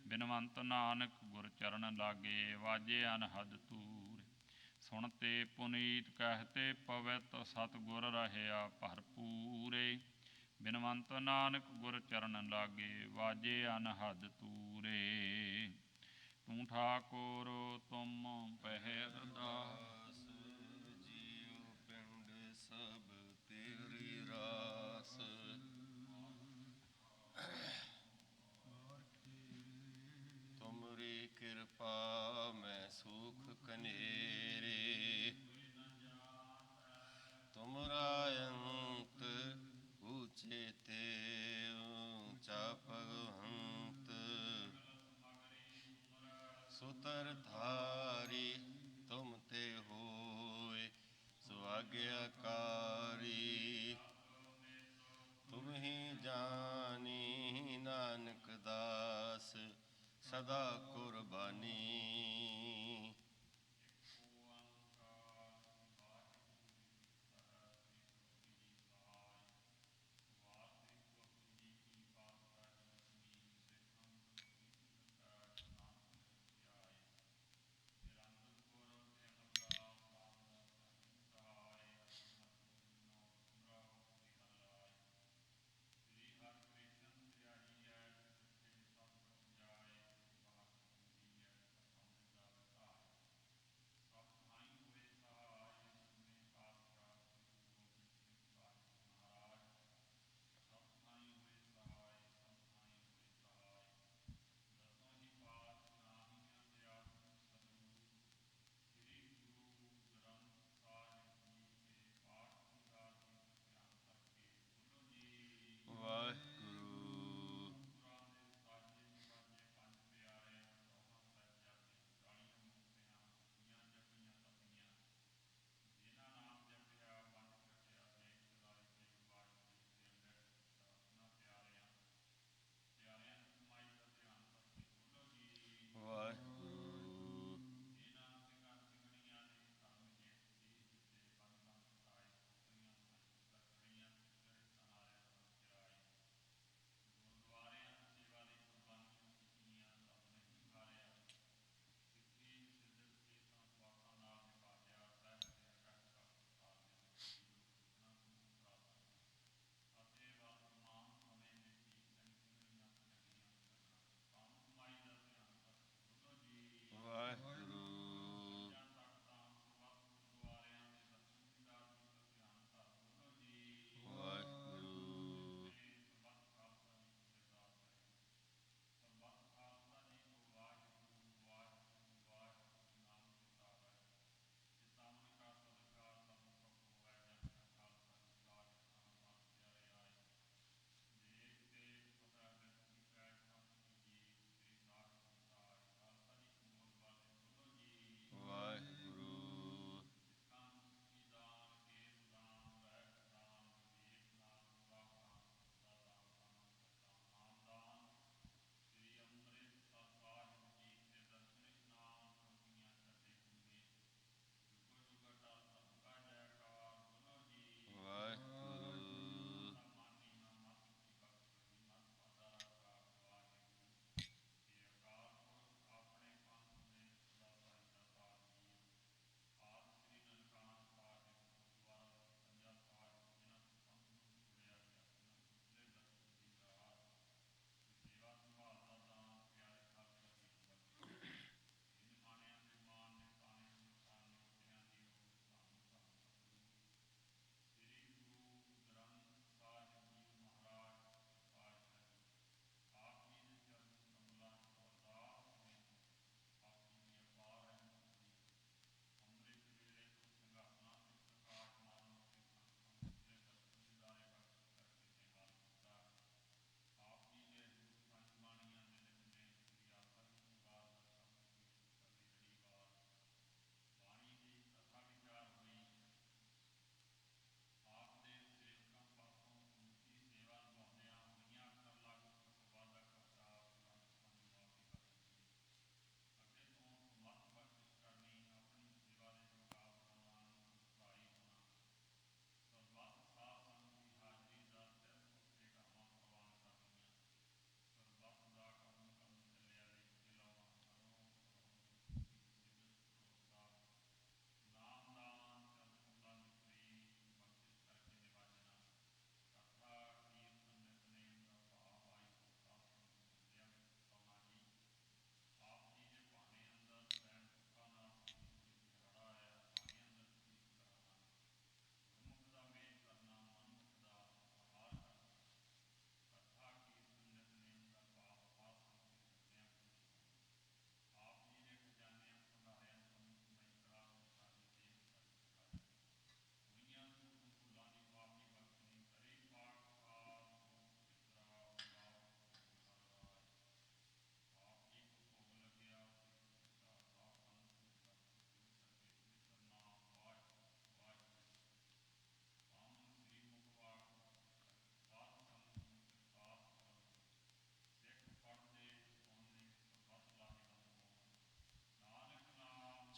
S4: ਬਿਨਵੰਤ ਨਾਨਕ ਗੁਰ ਚਰਨ ਲਾਗੇ। ਵਾਜੇ ਅਨਹਦ ਤੂਰ, ਸੁਣਤੇ ਪੁਨੀਤ ਕਹਿਤੇ ਪਵਿੱਤ। ਸਤਿਗੁਰ ਰਹਿਆ ਭਰਪੂਰੇ, ਬਿਨਵੰਤ ਨਾਨਕ ਗੁਰ ਚਰਨ ਲਾਗੇ। ਵਾਜੇ ਅਨਹਦ ਤੂਰੇ। ਤੂੰ ਠਾਕੁਰ ਤੁਮ ਪਹਿ ਅਰਦਾਸ,
S2: ਜੀਉ ਪਿੰਡ ਸਭ ਤੇਰੀ ਰਾਸ। ਤੁਮਰੀ ਕਿਰਪਾ ਮੈਂ ਸੁਖ ਕਨੇਰੇ। ਤੁਮਰਾ ਅੰਤ ਊਚੇ ਤੇ ਊਚਾ ਭਗਵੰਤ। ਸੁਤਰ ਧਾਰੀ ਤੁਮ ਤੇ ਹੋਏ, ਸੁਆਗਿਆਕਾਰੀ। ਤੁਮ ਹੀ ਜਾਨੀ ਨਾਨਕ ਦਾਸ, ਸਦਾ ਕੁਰਬਾਨੀ।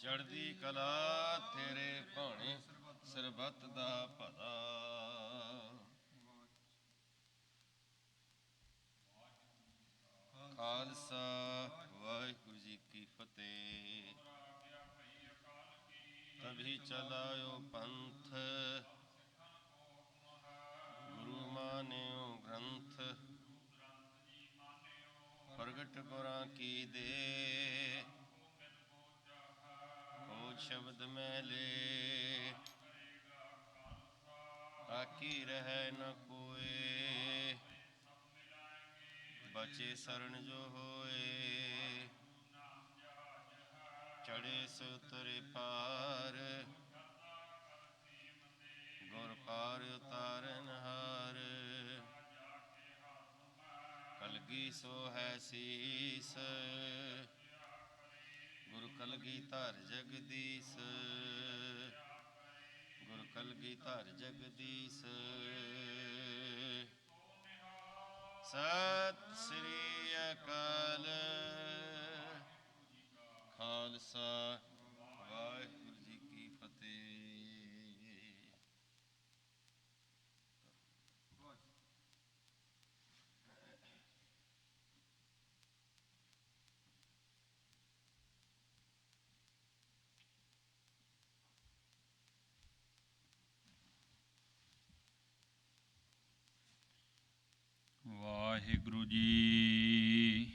S2: ਚੜ੍ਹਦੀ ਕਲਾ ਤੇਰੇ ਭਾਣੇ ਸਰਬੱਤ ਦਾ ਭਲਾ। ਖਾਲਸਾ ਵਾਹਿਗੁਰੂ ਜੀ ਕੀ ਫਤਿਹ। ਤਭੀ ਚਲਾਇਓ ਪੰਥ ਗੁਰੂ ਮਾਨਿਓ ਗ੍ਰੰਥ। ਪ੍ਰਗਟ ਗੁਰਾਂ ਕੀ ਦੇ ਹੋ ਸ਼ਬਦ ਮੈਲੇ। ਆਕੀ ਰਹਿ ਨ ਕੋਏ ਬਚੇ ਸਰਣ ਜੋ ਹੋਏ। ਚੜੇ ਸੋ ਉਤਰੇ ਪਾਰ ਗੁਰ ਪਾਰ ਉਤਾਰਨ ਹਾਰ। ਕਲਗੀ ਸੋ ਹੈ ਸੀਸ ਗੁਰ ਕਲਗੀ ਧਰ ਜਗਦੀਸ। ਗੁਰ ਕਲਗੀ ਧਰ ਜਗਦੀਸ। ਸਤਿ ਸ੍ਰੀ ਅਕਾਲ। ਖਾਲਸਾ ਵਾਹਿਗੁਰੂ ਜੀ ਕੀ ਫਤਿਹ।
S4: ਵਾਹਿਗੁਰੂ ਜੀ।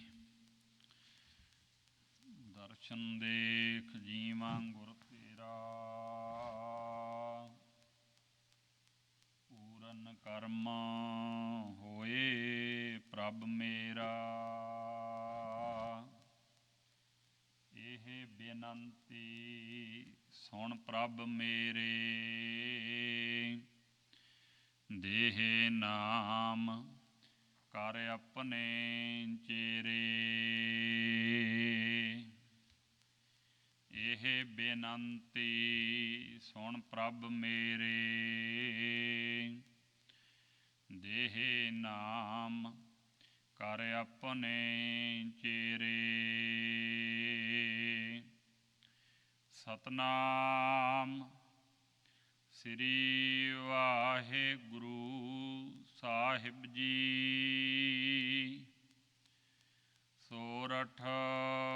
S4: ਦਰਸ਼ਨ ਦੇਖ ਜੀਵਾਂ ਗੁਰ ਤੇਰਾ। ਪੂਰਨ ਕਰਮ ਹੋਏ ਪ੍ਰਭ ਮੇਰਾ। ਇਹ ਬੇਨੰਤੀ ਸੁਣ ਪ੍ਰਭ ਮੇਰੇ। ਦੇਹ ਨਾਮ ਕਰ ਆਪਣੇ ਚੇਰੇ। ਇਹ ਬੇਨੰਤੀ ਸੁਣ ਪ੍ਰਭ ਮੇਰੇ। ਦੇਹ ਨਾਮ ਕਰ ਆਪਣੇ ਚੇਰੇ। ਸਤਨਾਮ ਸ੍ਰੀ ਵਾਹਿਗੁਰੂ ਸਾਹਿਬ ਜੀ। ਸੋਰਠ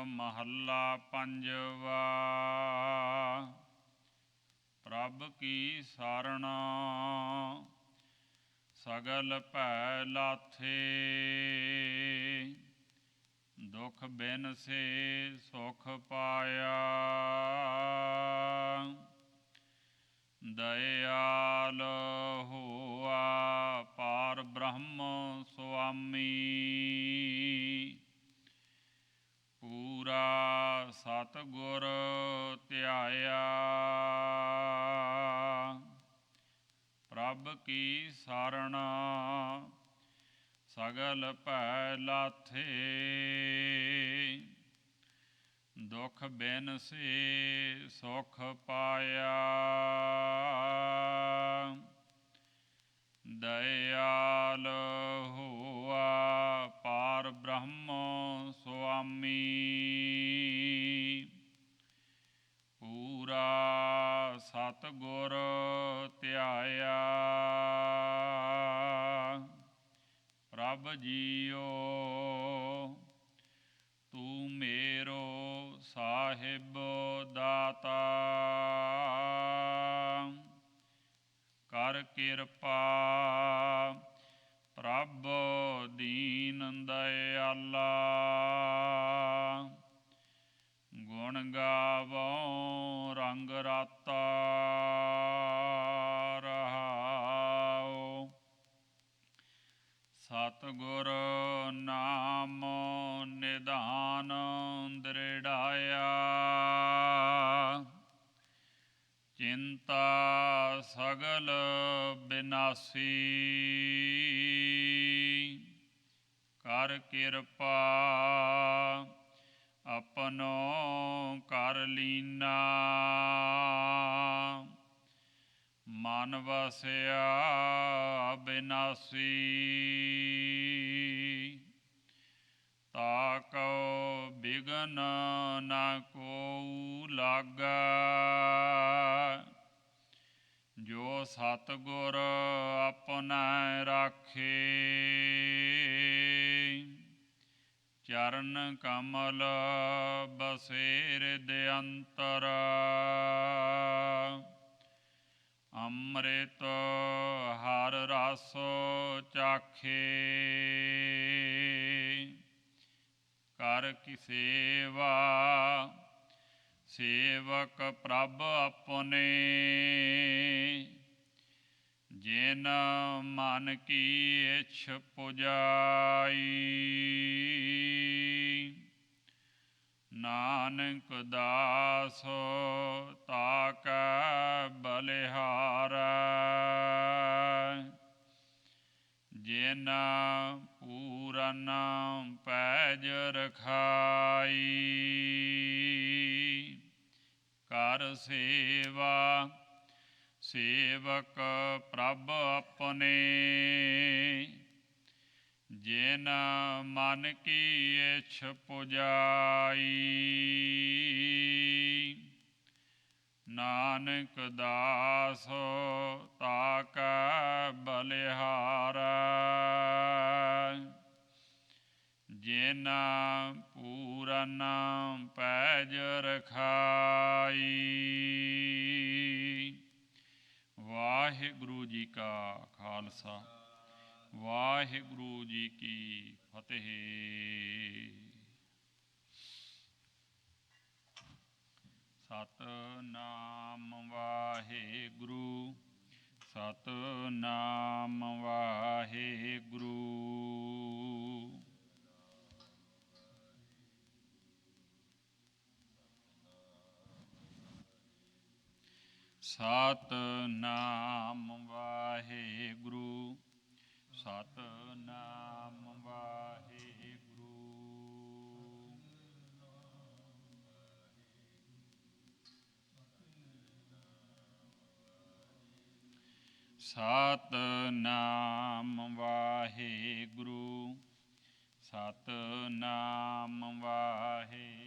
S4: ਮਹੱਲਾ ਪੰਜਵਾ। ਪ੍ਰਭ ਕੀ ਸਰਣ ਸਗਲ ਭੈ ਲਾਥੇ। ਦੁਖ ਬਿਨ ਸੇ ਸੁਖ ਪਾਇਆ। ਦਇਆਲ ਹੋਆ ਪਾਰ ਬ੍ਰਹਮ ਸੁਆਮੀ। ਪੂਰਾ ਸਤਿਗੁਰ ਧਿਆਇਆ। ਪ੍ਰਭ ਕੀ ਸਰਣ ਸਗਲ ਭੈ ਲਾਥੇ। ਦੁਖ ਬਿਨ ਸੇ ਸੁਖ ਪਾਇਆ। ਦਇਆਲ ਹੋਆ ਪਾਰ ਬ੍ਰਹਮ ਸੁਆਮੀ। ਪੂਰਾ ਸਤਿਗੁਰ ਧਿਆਇਆ। ਪ੍ਰਭ ਜੀਓ ਤੂੰ ਮੇਰੋ ਸਾਹਿਬ ਦਾਤਾ। ਕਰ ਕਿਰਪਾ ਪ੍ਰਭ ਦੀਨ ਦਇਆਲਾ। ਗੁਣ ਗਾਵੋ ਰੰਗ ਰਾਤਾ ਰਹਾਉ। ਸਤਿਗੁਰ ਨਾਮ ਨਿਧਾਨ ਦ੍ਰਿੜਾਇਆ। ਚਿੰਤਾ ਸਗਲ ਬਿਨਾਸੀ। ਕਰ ਕਿਰਪਾ ਆਪਨੋ ਕਰ ਲੀਨਾ। ਮਨ ਵਸਿਆ ਬਿਨਾਸੀ। ਤਾ ਕਉ ਬਿਗਨ ਪੂਰਨ ਨਾ ਕੋ ਲਾਗਾ, ਜੋ ਸਤਿਗੁਰ ਆਪਣਾ ਰਾਖੇ। ਚਰਨ ਕਮਲ ਬਸੇ ਹਿਰਦਿ ਅੰਤਰ, ਅੰਮ੍ਰਿਤ ਹਰ ਰਸ ਚਾਖੇ। ਕਰ ਕੀ ਸੇਵਾ ਸੇਵਕ ਪ੍ਰਭ ਆਪਣੇ, ਜਿਨ ਮਨ ਕੀ ਇਛ ਪੁਜਾਈ। ਨਾਨਕ ਦਾਸ ਤਾਕੈ ਬਲਿਹਾਰੈ, ਜਿਨ ਪੂਰਨ ਪੈਜ ਰਖਾਈ। ਕਰ ਸੇਵਾ ਸੇਵਕ ਪ੍ਰਭ ਆਪਣੇ, ਜਿਨ ਮਨ ਕੀ ਇਛ ਪੁਜਾਈ। ਨਾਨਕ ਦਾਸ ਤਾਕੈ ਬਲਿਹਾਰੈ, ਜਿਨ ਪੂਰਨ ਪੈਜ ਰਖਾਈ। ਵਾਹਿਗੁਰੂ ਜੀ ਕਾ ਖਾਲਸਾ, ਵਾਹਿਗੁਰੂ ਜੀ ਕੀ ਫਤਿਹ। ਸਤਿਨਾਮ ਵਾਹਿਗੁਰੂ, ਸਤਿਨਾਮ ਵਾਹਿਗੁਰੂ। ਸਤਿਨਾਮ ਵਾਹਿਗੁਰੂ, ਸਤਿਨਾਮ ਵਾਹਿਗੁਰੂ। ਸਤਿਨਾਮ ਵਾਹਿਗੁਰੂ, ਸਤਿਨਾਮ ਵਾਹਿਗੁਰੂ।